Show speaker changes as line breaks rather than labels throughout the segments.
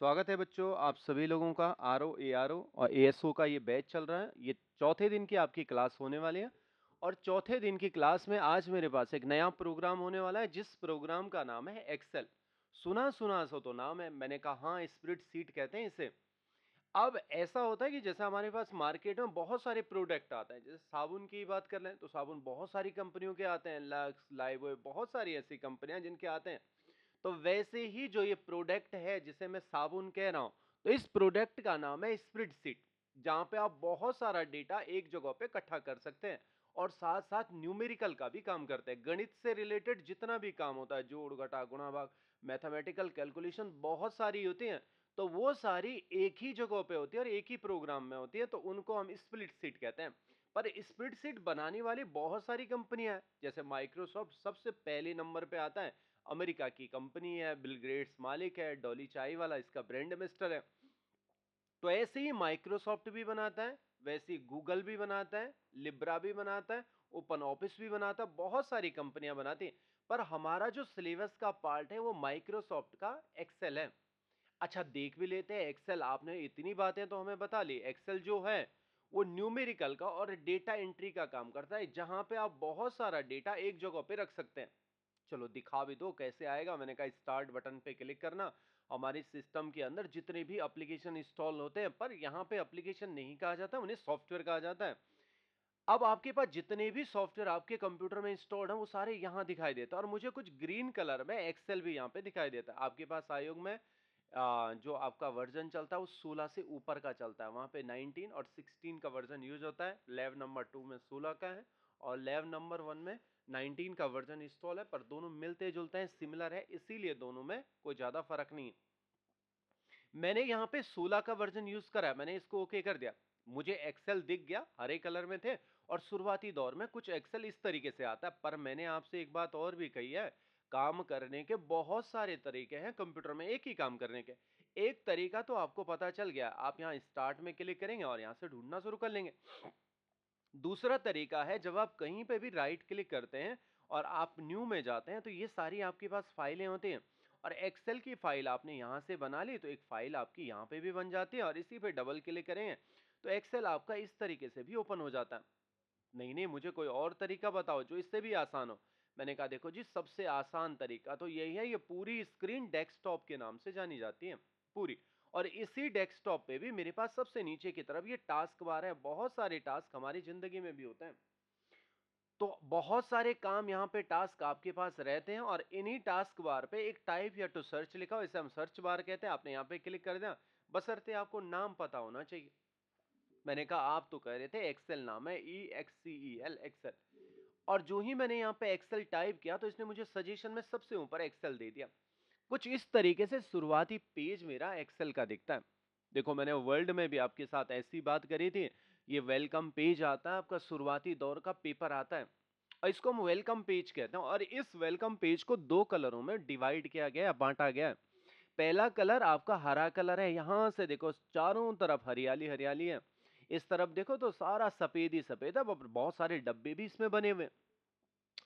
स्वागत है बच्चों आप सभी लोगों का ARO और ASO का ये बैच चल रहा है। ये चौथे दिन की आपकी क्लास होने वाली है और चौथे दिन की क्लास में आज मेरे पास एक नया प्रोग्राम होने वाला है जिस प्रोग्राम का नाम है एक्सेल। सुना सुना सो तो नाम है, मैंने कहा हाँ स्प्रेडशीट कहते हैं इसे। अब ऐसा होता है कि जैसे हमारे पास मार्केट में बहुत सारे प्रोडक्ट आते हैं, जैसे साबुन की बात कर लें तो साबुन बहुत सारी कंपनियों के आते हैं, लक्स, लाइफबॉय, बहुत सारी ऐसी कंपनियां जिनके आते हैं। तो वैसे ही जो ये प्रोडक्ट है जिसे मैं साबुन कह रहा हूं, तो इस प्रोडक्ट का नाम है स्प्रेडशीट, जहां पे आप बहुत सारा डेटा एक जगह पे इकट्ठा कर सकते हैं और साथ साथ न्यूमेरिकल का भी काम करते हैं। गणित से रिलेटेड जितना भी काम होता है, जोड़ घटा गुणा भाग, मैथमेटिकल कैलकुलेशन बहुत सारी होती हैं, तो वो सारी एक ही जगह पे होती है और एक ही प्रोग्राम में होती है, तो उनको हम स्प्रेडशीट कहते हैं। पर स्प्रेडशीट बनाने वाली बहुत सारी कंपनियां हैं, जैसे माइक्रोसॉफ्ट सबसे पहले नंबर पे आता है, अमेरिका की कंपनी है, बिल गेट्स मालिक है, डॉली चाय वाला इसका ब्रांड एम्बेसडर है। तो ऐसे ही माइक्रोसॉफ्ट भी बनाता है, वैसे ही गूगल भी बनाता है, लिब्रा भी बनाता है, ओपन ऑफिस भी बनाता है, बहुत सारी कंपनियां बनाती हैं। पर हमारा जो सिलेबस का पार्ट है वो माइक्रोसॉफ्ट का एक्सेल है। अच्छा, देख भी लेते हैं एक्सेल। आपने इतनी बातें तो हमें बता ली। एक्सेल जो है वो न्यूमेरिकल का और डेटा एंट्री का काम करता है, जहां पे आप बहुत सारा डेटा एक जगह पे रख सकते हैं। चलो दिखा भी दो कैसे आएगा। मैंने कहा स्टार्ट बटन पे क्लिक करना। हमारे सिस्टम के अंदर जितने भी एप्लीकेशन इंस्टॉल होते हैं, पर यहाँ पे एप्लीकेशन नहीं कहा जाता, उन्हें सॉफ्टवेयर कहा जाता है। अब आपके पास जितने भी सॉफ्टवेयर आपके कंप्यूटर में इंस्टॉल्ड हैं वो सारे यहाँ दिखाई देते हैं और मुझे कुछ ग्रीन कलर में एक्सेल भी यहाँ पे दिखाई देता है। आपके पास आयोग में जो आपका वर्जन चलता है वो 16 से ऊपर का चलता है। वहाँ पे 19 और 16 का वर्जन यूज होता है। लैब नंबर 2 में 16 का है और लैब नंबर 1 में 19 का वर्जन इंस्टॉल है, पर दोनों मिलते जुलते हैं, सिमिलर है, इसीलिए दोनों में कोई ज्यादा फर्क नहीं है। मैंने यहाँ पे 16 का वर्जन यूज करा है, मैंने इसको ओके कर दिया। मुझे एक्सेल दिख गया, हरे कलर में थे और शुरुआती दौर में कुछ एक्सेल इस तरीके से आता है। पर मैंने आपसे एक बात और भी कही है, काम करने के बहुत सारे तरीके हैं कंप्यूटर में, एक ही काम करने के। एक तरीका तो आपको पता चल गया, आप यहाँ स्टार्ट में क्लिक करेंगे और यहाँ से ढूंढना शुरू कर लेंगे। दूसरा तरीका है, जब आप कहीं पे भी राइट क्लिक करते हैं और आप न्यू में जाते हैं, तो ये सारी आपके पास फाइलें होती हैं और एक्सेल की फाइल आपने यहां से बना ली तो एक फाइल आपकी यहां पे भी बन जाती है और इसी पे डबल क्लिक करेंगे तो एक्सेल आपका इस तरीके से भी ओपन हो जाता है। नहीं नहीं, मुझे कोई और तरीका बताओ जो इससे भी आसान हो। मैंने कहा देखो जी, सबसे आसान तरीका तो यही है, ये पूरी स्क्रीन डेस्कटॉप के नाम से जानी जाती है, पूरी। और इसी डेस्कटॉप पे भी मेरे पास सबसे नीचे की तरफ ये टास्क बार है। बहुत सारे टास्क हमारी जिंदगी में भी होते हैं, तो बहुत सारे काम यहाँ पे टास्क आपके पास रहते हैं और इन्हीं टास्क बार पे एक टाइप या टू सर्च लिखा हो, इसे हम सर्च बार कहते हैं। आपने यहाँ पे क्लिक कर दिया, बशर्ते आपको नाम पता होना चाहिए। मैंने कहा आप तो कह रहे थे एक्सेल नाम है, EXCEL एक्सेल। और जो ही मैंने यहाँ पे एक्सेल टाइप किया तो इसने मुझे सजेशन में सबसे ऊपर एक्सेल दे दिया। कुछ इस तरीके से शुरुआती पेज मेरा एक्सेल का दिखता है। देखो, मैंने वर्ल्ड में भी आपके साथ ऐसी बात करी थी। ये वेलकम पेज आता है, आपका शुरुआती दौर का पेपर आता है और इसको हम वेलकम पेज कहते हैं। और इस वेलकम पेज को दो कलरों में डिवाइड किया गया है, बांटा गया है। पहला कलर आपका हरा कलर है, यहां से देखो चारों तरफ हरियाली हरियाली है। इस तरफ देखो तो सारा सफेद ही सफेद है, बहुत सारे डब्बे भी इसमें बने हुए हैं।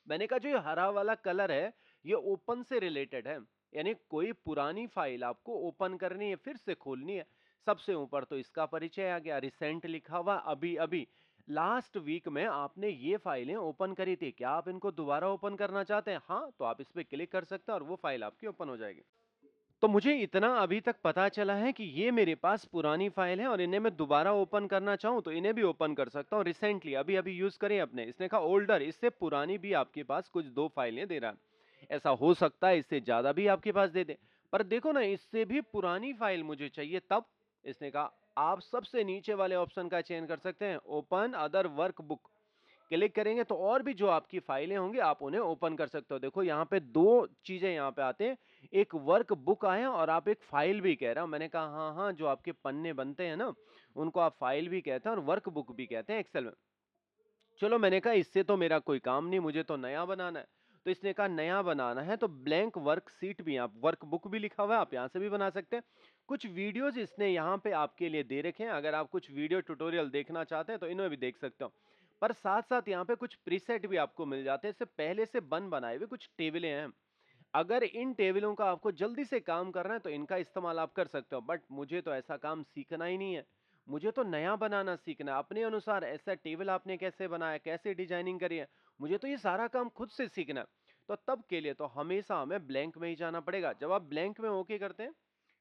मैंने कहा जो ये हरा वाला कलर है ये ओपन से रिलेटेड है, यानी कोई पुरानी फाइल आपको ओपन करनी है, फिर से खोलनी है। सबसे ऊपर तो इसका परिचय आ गया, रिसेंट लिखा हुआ, अभी अभी लास्ट वीक में आपने ये फाइलें ओपन करी थी, क्या आप इनको दोबारा ओपन करना चाहते हैं? हाँ, तो आप इस पे क्लिक कर सकते हैं और वो फाइल आपकी ओपन हो जाएगी। तो मुझे इतना अभी तक पता चला है कि ये मेरे पास पुरानी फाइल है और इन्हें मैं दोबारा ओपन करना चाहूं तो इन्हें भी ओपन कर सकता हूं। रिसेंटली अभी अभी यूज करें अपने, इसने कहा ओल्डर, इससे पुरानी भी आपके पास कुछ दो फाइलें दे रहा है। ऐसा हो सकता है इससे ज्यादा भी आपके पास दे दे, पर देखो ना, इससे भी पुरानी फाइल मुझे चाहिए, तब इसने कहा आप सबसे नीचे वाले ऑप्शन का चयन कर सकते हैं, ओपन अदर वर्कबुक। क्लिक करेंगे तो और भी जो आपकी फाइलें होंगी आप उन्हें ओपन कर सकते हो। देखो यहाँ पे दो चीजें यहाँ पे आते हैं, एक वर्क बुक आया और आप एक फाइल भी कह रहे हो। मैंने कहा हाँ हाँ, जो आपके पन्ने बनते हैं ना उनको आप फाइल भी कहते हैं और वर्क बुक भी कहते हैं एक्सेल में। चलो, मैंने कहा इससे तो मेरा कोई काम नहीं, मुझे तो नया बनाना है। तो इसने कहा नया बनाना है तो ब्लैंक वर्कशीट भी, आप वर्क बुक भी लिखा हुआ है, आप यहाँ से भी बना सकते हैं। कुछ वीडियोज इसने यहाँ पे आपके लिए दे रखे हैं, अगर आप कुछ वीडियो ट्यूटोरियल देखना चाहते हैं तो इन्हें भी देख सकते हो। पर साथ साथ यहाँ पे कुछ प्रीसेट भी आपको मिल जाते हैं, इससे पहले से बनाए हुए कुछ टेबलें हैं। अगर इन टेबलों का आपको जल्दी से काम करना है तो इनका इस्तेमाल आप कर सकते हो, बट मुझे तो ऐसा काम सीखना ही नहीं है। मुझे तो नया बनाना सीखना है, अपने अनुसार ऐसा टेबल आपने कैसे बनाया, कैसे डिजाइनिंग करी है, मुझे तो ये सारा काम खुद से सीखना है। तो तब के लिए तो हमेशा हमें ब्लैंक में ही जाना पड़ेगा। जब आप ब्लैंक में ओके करते हैं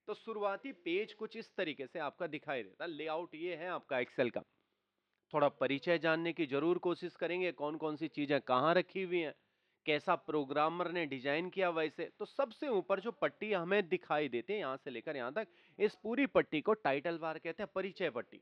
तो शुरुआती पेज कुछ इस तरीके से आपका दिखाई देता है। लेआउट ये है आपका एक्सेल का। थोड़ा परिचय जानने की जरूर कोशिश करेंगे, कौन कौन सी चीजें कहाँ रखी हुई हैं, कैसा प्रोग्रामर ने डिजाइन किया। वैसे तो सबसे ऊपर जो पट्टी हमें दिखाई देती है यहां से लेकर यहां तक, इस पूरी पट्टी को टाइटल बार कहते हैं, परिचय पट्टी।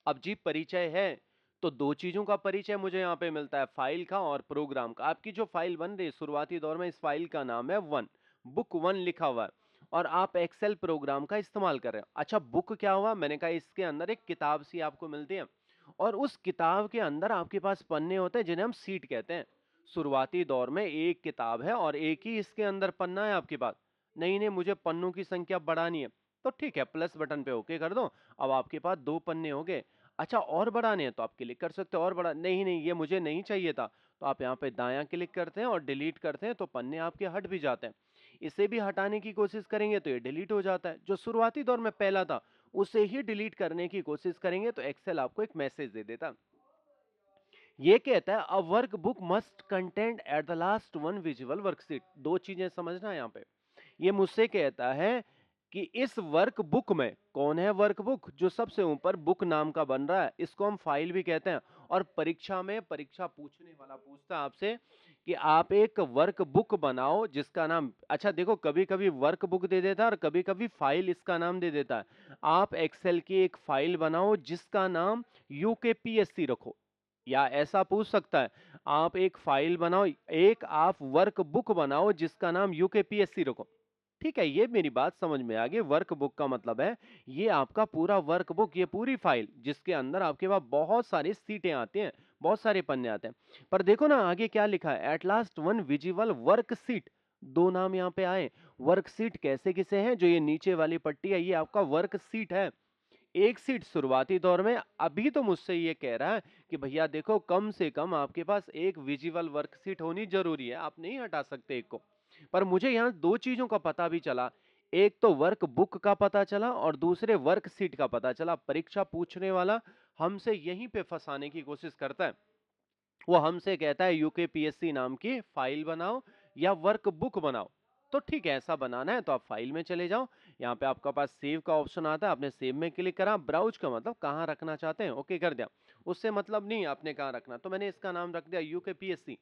अब जी परिचय है तो दो चीजों का परिचय मुझे यहाँ पे मिलता है, फाइल का और प्रोग्राम का। आपकी जो फाइल बन रही है शुरुआती दौर में, इस फाइल का नाम है वन, बुक वन लिखा हुआ है, और आप एक्सेल प्रोग्राम का इस्तेमाल कर रहे हो। अच्छा, बुक क्या हुआ, मैंने कहा इसके अंदर एक किताब सी आपको मिलती है, और उस किताब के अंदर आपके पास पन्ने होते हैं जिन्हें हम सीट कहते हैं। शुरुआती दौर में एक किताब है और एक ही इसके अंदर पन्ना है आपके पास। नहीं नहीं, मुझे पन्नों की संख्या बढ़ानी है, तो ठीक है, प्लस बटन पे ओके कर दो। अब आपके पास दो पन्ने हो गए। अच्छा, और बढ़ाने हैं तो आप क्लिक कर सकते हो और बढ़ा, नहीं नहीं ये मुझे नहीं चाहिए था, तो आप यहाँ पे दायां क्लिक करते हैं और डिलीट करते हैं, तो पन्ने आपके हट भी जाते हैं। इसे भी हटाने की कोशिश करेंगे तो ये डिलीट हो जाता है। जो शुरुआती दौर में पहला था उसे ही डिलीट करने की कोशिश करेंगे तो एक्सेल आपको एक मैसेज दे देता। ये कहता है a work book must content at the last one visual worksheet. दो चीजें समझना है यहाँ पे। ये मुझसे कहता है कि इस वर्क बुक में, कौन है वर्क बुक, जो सबसे ऊपर बुक नाम का बन रहा है, इसको हम फाइल भी कहते हैं। और परीक्षा में परीक्षा पूछने वाला पूछता है आपसे कि आप एक वर्क बुक बनाओ जिसका नाम, अच्छा देखो, कभी कभी वर्क बुक दे देता है और कभी कभी फाइल इसका नाम दे देता है। आप एक्सेल की एक फाइल बनाओ जिसका नाम यूकेपीएससी रखो, या ऐसा पूछ सकता है आप एक फाइल बनाओ, एक आप वर्क बुक बनाओ जिसका नाम यूकेपीएससी रखो। ठीक है, ये मेरी बात समझ में आ गई। वर्क बुक का मतलब है ये आपका पूरा वर्क बुक, ये पूरी फाइल जिसके अंदर आपके पास बहुत सारी सीटें आती हैं, बहुत सारे पन्ने आते हैं। पर देखो ना आगे क्या लिखा है, at last one visible work seat. दो नाम यहाँ पे आए। वर्क सीट कैसे किसे हैं, जो ये नीचे वाली पट्टी है ये आपका वर्क सीट है। एक सीट शुरुआती दौर में। अभी तो मुझसे ये कह रहा है कि भैया देखो, कम से कम आपके पास एक विजिबल वर्क सीट होनी जरूरी है, आप नहीं हटा सकते एक को। पर मुझे यहाँ दो चीजों का पता भी चला, एक तो वर्क बुक का पता चला और दूसरे वर्क सीट का पता चला। परीक्षा पूछने वाला हमसे यहीं पे फंसाने की कोशिश करता है। वो हमसे कहता है यूकेपीएससी नाम की फाइल बनाओ या वर्क बुक बनाओ। तो ठीक है, ऐसा बनाना है तो आप फाइल में चले जाओ, यहाँ पे आपका पास सेव का ऑप्शन आता है, आपने सेव में क्लिक करा। ब्राउज का मतलब कहाँ रखना चाहते हैं, ओके कर दिया। उससे मतलब नहीं आपने कहाँ रखना, तो मैंने इसका नाम रख दिया यूकेपीएससी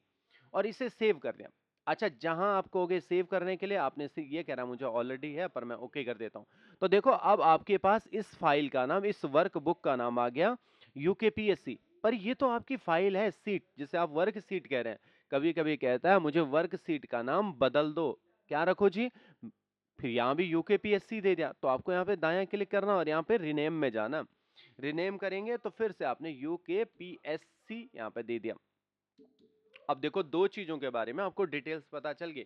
और इसे सेव कर दिया। अच्छा, जहां आप कहोगे सेव करने के लिए, आपने ये कह रहा मुझे ऑलरेडी है, पर मैं ओके कर देता हूं। तो देखो अब आपके पास इस फाइल का नाम, इस वर्क बुक का नाम आ गया यूकेपीएससी। पर ये तो आपकी फाइल है सीट, जिसे आप वर्क सीट कह रहे हैं। कभी कभी कहता है मुझे वर्क सीट का नाम बदल दो, क्या रखो जी, फिर यहाँ भी यूकेपीएससी दे दिया, तो आपको यहाँ पे दायां क्लिक करना और यहाँ पे रिनेम में जाना। रिनेम करेंगे तो फिर से आपने यूकेपीएससी यहाँ पे दे दिया। अब देखो, दो चीजों के बारे में आपको डिटेल्स पता चल गई,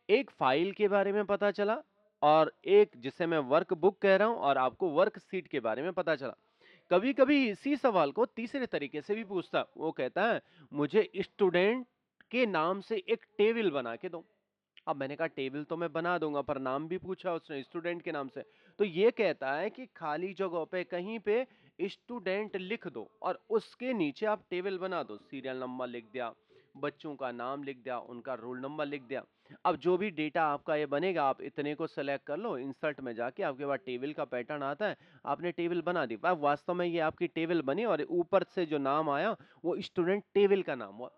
एक फाइल के बारे में पता चला और एक जिसे मैं वर्क बुक कह रहा हूं और आपको वर्क सीट के बारे में पता चला। कभी कभी इसी सवाल को तीसरे तरीके से भी पूछता, वो कहता है मुझे स्टूडेंट के नाम से एक टेबल बना के दो। अब मैंने कहा टेबल तो मैं बना दूंगा, पर नाम भी पूछा उसने स्टूडेंट के नाम से। तो ये कहता है कि खाली जगह पे कहीं पे स्टूडेंट लिख दो और उसके नीचे आप टेबल बना दो, सीरियल नंबर लिख दिया, बच्चों का नाम लिख दिया, उनका रोल नंबर लिख दिया। अब जो भी डेटा आपका ये बनेगा, आप इतने को सेलेक्ट कर लो, इंसर्ट में जाके आपके पास टेबल का पैटर्न आता है, आपने टेबल बना दी। अब वास्तव में ये आपकी टेबल बनी और ऊपर से जो नाम आया वो स्टूडेंट टेबल का नाम हुआ।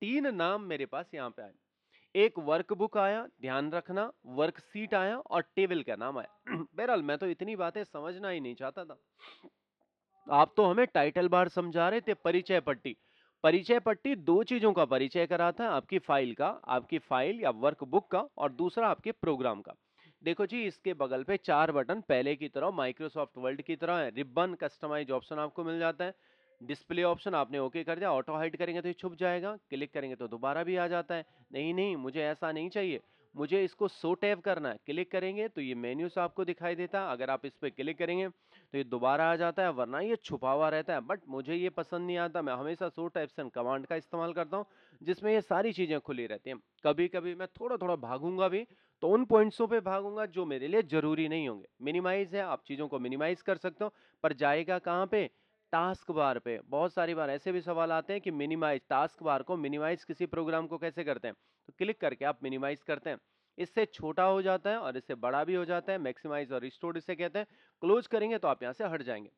तीन नाम मेरे पास यहाँ पे आए, एक वर्कबुक आया, ध्यान रखना, वर्कशीट आया और टेबल का नाम आया। बहरहाल मैं तो इतनी बातें समझना ही नहीं चाहता था, आप तो हमें टाइटल बार समझा रहे थे। परिचय पट्टी, परिचय पट्टी दो चीजों का परिचय कराता है, आपकी फाइल का, आपकी फाइल या वर्कबुक का, और दूसरा आपके प्रोग्राम का। देखो जी, इसके बगल पे चार बटन पहले की तरह माइक्रोसॉफ्ट वर्ड की तरह है। रिबन कस्टमाइज ऑप्शन आपको मिल जाता है, डिस्प्ले ऑप्शन आपने ओके कर दिया, ऑटो हाइड करेंगे तो ये छुप जाएगा, क्लिक करेंगे तो दोबारा भी आ जाता है। नहीं नहीं, मुझे ऐसा नहीं चाहिए, मुझे इसको शो टैब करना है, क्लिक करेंगे तो ये मेन्यूज आपको दिखाई देता है। अगर आप इस पे क्लिक करेंगे तो ये दोबारा आ जाता है, वरना ये छुपा हुआ रहता है। बट मुझे ये पसंद नहीं आता, मैं हमेशा शो टैब्स एंड कमांड का इस्तेमाल करता हूँ, जिसमें ये सारी चीजें खुली रहती हैं। कभी कभी मैं थोड़ा थोड़ा भागूंगा भी, तो उन पॉइंट्सों पे भागूंगा जो मेरे लिए जरूरी नहीं होंगे। मिनिमाइज है, आप चीजों को मिनिमाइज कर सकते हो, पर जाएगा कहाँ पे? टास्क बार पे। बहुत सारी बार ऐसे भी सवाल आते हैं कि मिनिमाइज टास्क बार को मिनिमाइज किसी प्रोग्राम को कैसे करते हैं, तो क्लिक करके आप मिनिमाइज करते हैं, इससे छोटा हो जाता है और इससे बड़ा भी हो जाता है। मैक्सिमाइज और रिस्टोर इसे कहते हैं। क्लोज करेंगे तो आप यहाँ से हट जाएंगे।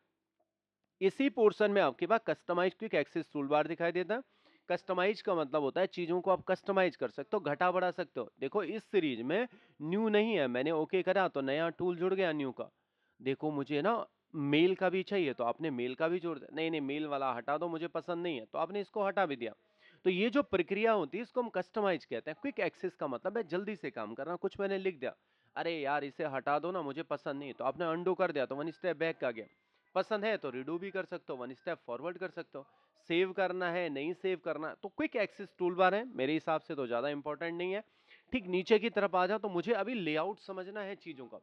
इसी पोर्शन में आपके पास customize quick access toolbar दिखाई देता है। कस्टमाइज का मतलब होता है चीजों को आप कस्टमाइज कर सकते हो, घटा बढ़ा सकते हो। देखो इस सीरीज में न्यू नहीं है, मैंने ओके करा तो नया टूल जुड़ गया न्यू का। देखो मुझे ना मेल का भी चाहिए, तो आपने मेल का भी जोड़ दिया। नहीं नहीं, मेल वाला हटा दो, मुझे पसंद नहीं है, तो आपने इसको हटा भी दिया। तो ये जो प्रक्रिया होती है इसको हम कस्टमाइज कहते हैं। क्विक एक्सेस का मतलब है जल्दी से काम करना। कुछ मैंने लिख दिया, अरे यार इसे हटा दो ना, मुझे पसंद नहीं, तो आपने अंडू कर दिया तो वन स्टेप बैक आ गया। पसंद है तो रिडू भी कर सकते हो, वन स्टेप फॉरवर्ड कर सकते हो। सेव करना है, नहीं सेव करना, तो क्विक एक्सेस टूल बार है, मेरे हिसाब से तो ज्यादा इंपॉर्टेंट नहीं है। ठीक नीचे की तरफ आ जाओ, तो मुझे अभी लेआउट समझना है चीजों का।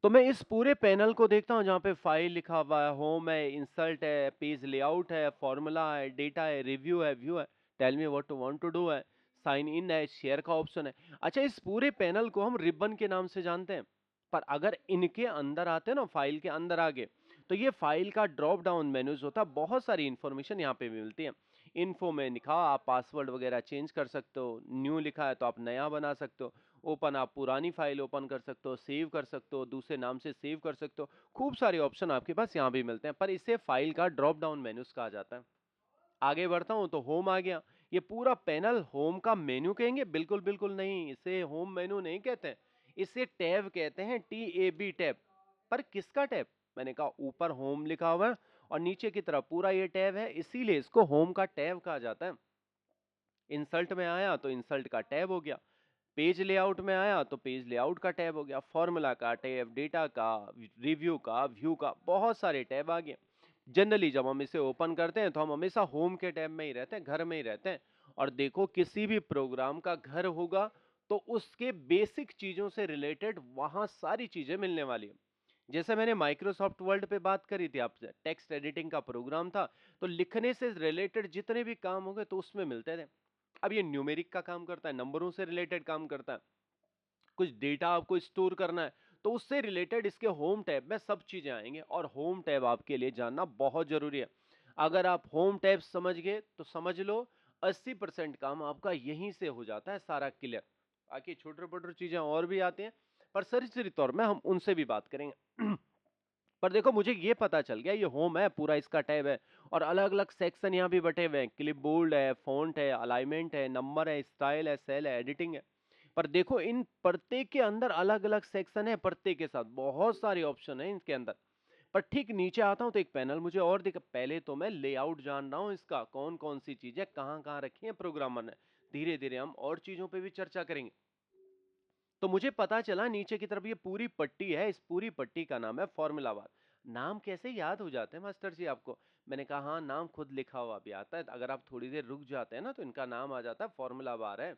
तो मैं इस पूरे पैनल को देखता हूँ जहाँ पे फाइल लिखा हुआ है, होम है, इंसर्ट है, पेज लेआउट है, फॉर्मूला है, डेटा है, रिव्यू है, व्यू है, tell me what to want to do है, साइन इन है, शेयर का ऑप्शन है। अच्छा, इस पूरे पैनल को हम रिबन के नाम से जानते हैं, पर अगर इनके अंदर आते हैं ना, फाइल के अंदर आगे, तो ये फाइल का ड्रॉप डाउन मेन्यूज होता है। बहुत सारी इंफॉर्मेशन यहाँ पे भी मिलती है। इन्फो में लिखा आप पासवर्ड वगैरह चेंज कर सकते हो, न्यू लिखा है तो आप नया बना सकते हो, ओपन आप पुरानी फाइल ओपन कर सकते हो, सेव कर सकते हो, दूसरे नाम से सेव कर सकते हो। खूब सारे ऑप्शन आपके पास यहाँ भी मिलते हैं, पर इसे फाइल का ड्रॉप डाउन मेन्यूज कहा जाता है। आगे बढ़ता हूँ तो होम आ गया। ये पूरा पैनल होम का मेन्यू कहेंगे? बिल्कुल बिल्कुल नहीं, इसे होम मेन्यू नहीं कहते हैं, इसे टैब कहते हैं, TAB टैब। पर किसका टैब? मैंने कहा ऊपर होम लिखा हुआ है और नीचे की तरफ पूरा ये टैब है, इसीलिए इसको होम का टैब कहा जाता है। इंसल्ट में आया तो इंसल्ट का टैब हो गया, पेज लेआउट में आया तो पेज लेआउट का टैब हो गया, फॉर्मूला का टैब, डेटा का, रिव्यू का, व्यू का, बहुत सारे टैब आ गए। जनरली जब हम इसे ओपन करते हैं तो हम हमेशा होम के टैब में ही रहते हैं, घर में ही रहते हैं। और देखो किसी भी प्रोग्राम का घर होगा तो उसके बेसिक चीजों से रिलेटेड वहां सारी चीजें मिलने वाली है। जैसे मैंने माइक्रोसॉफ्ट वर्ड पे बात करी थी आपसे, टेक्स्ट एडिटिंग का प्रोग्राम था, तो लिखने से रिलेटेड जितने भी काम हो गए तो उसमें मिलते थे। अब ये न्यूमेरिक का काम करता है, नंबरों से रिलेटेड काम करता है, कुछ डेटा आपको स्टोर करना है, तो उससे रिलेटेड इसके होम टैब में सब चीजें आएंगे। और होम टैब आपके लिए जानना बहुत जरूरी है। अगर आप होम टैब समझ गए तो समझ लो 80% काम आपका यहीं से हो जाता है सारा क्लियर। बाकी छोटे छोटे चीजें और भी आती हैं, पर सरसरी तौर में हम उनसे भी बात करेंगे। पर देखो मुझे ये पता चल गया, ये होम है, पूरा इसका टैब है, और अलग अलग सेक्शन यहाँ भी बटे हुए हैं। क्लिपबोर्ड है, फॉन्ट है, अलाइनमेंट है, नंबर है, स्टाइल है, सेल है, एडिटिंग है। पर देखो इन प्रत्येक के अंदर अलग अलग सेक्शन है, प्रत्येक के साथ बहुत सारे ऑप्शन है इनके अंदर। पर ठीक नीचे आता हूँ तो एक पैनल मुझे और दिखा। पहले तो मैं लेआउट जान रहा हूँ इसका, कौन कौन सी चीजें कहाँ कहाँ रखी है प्रोग्रामर ने। धीरे धीरे हम और चीजों पे भी चर्चा करेंगे। तो मुझे पता चला नीचे की तरफ ये पूरी पट्टी है, इस पूरी पट्टी का नाम है फॉर्मूला बार। नाम कैसे याद हो जाते हैं मास्टर जी आपको? मैंने कहा हाँ, नाम खुद लिखा हुआ भी आता है, अगर आप थोड़ी देर रुक जाते हैं ना तो इनका नाम आ जाता है फॉर्मूला बार है।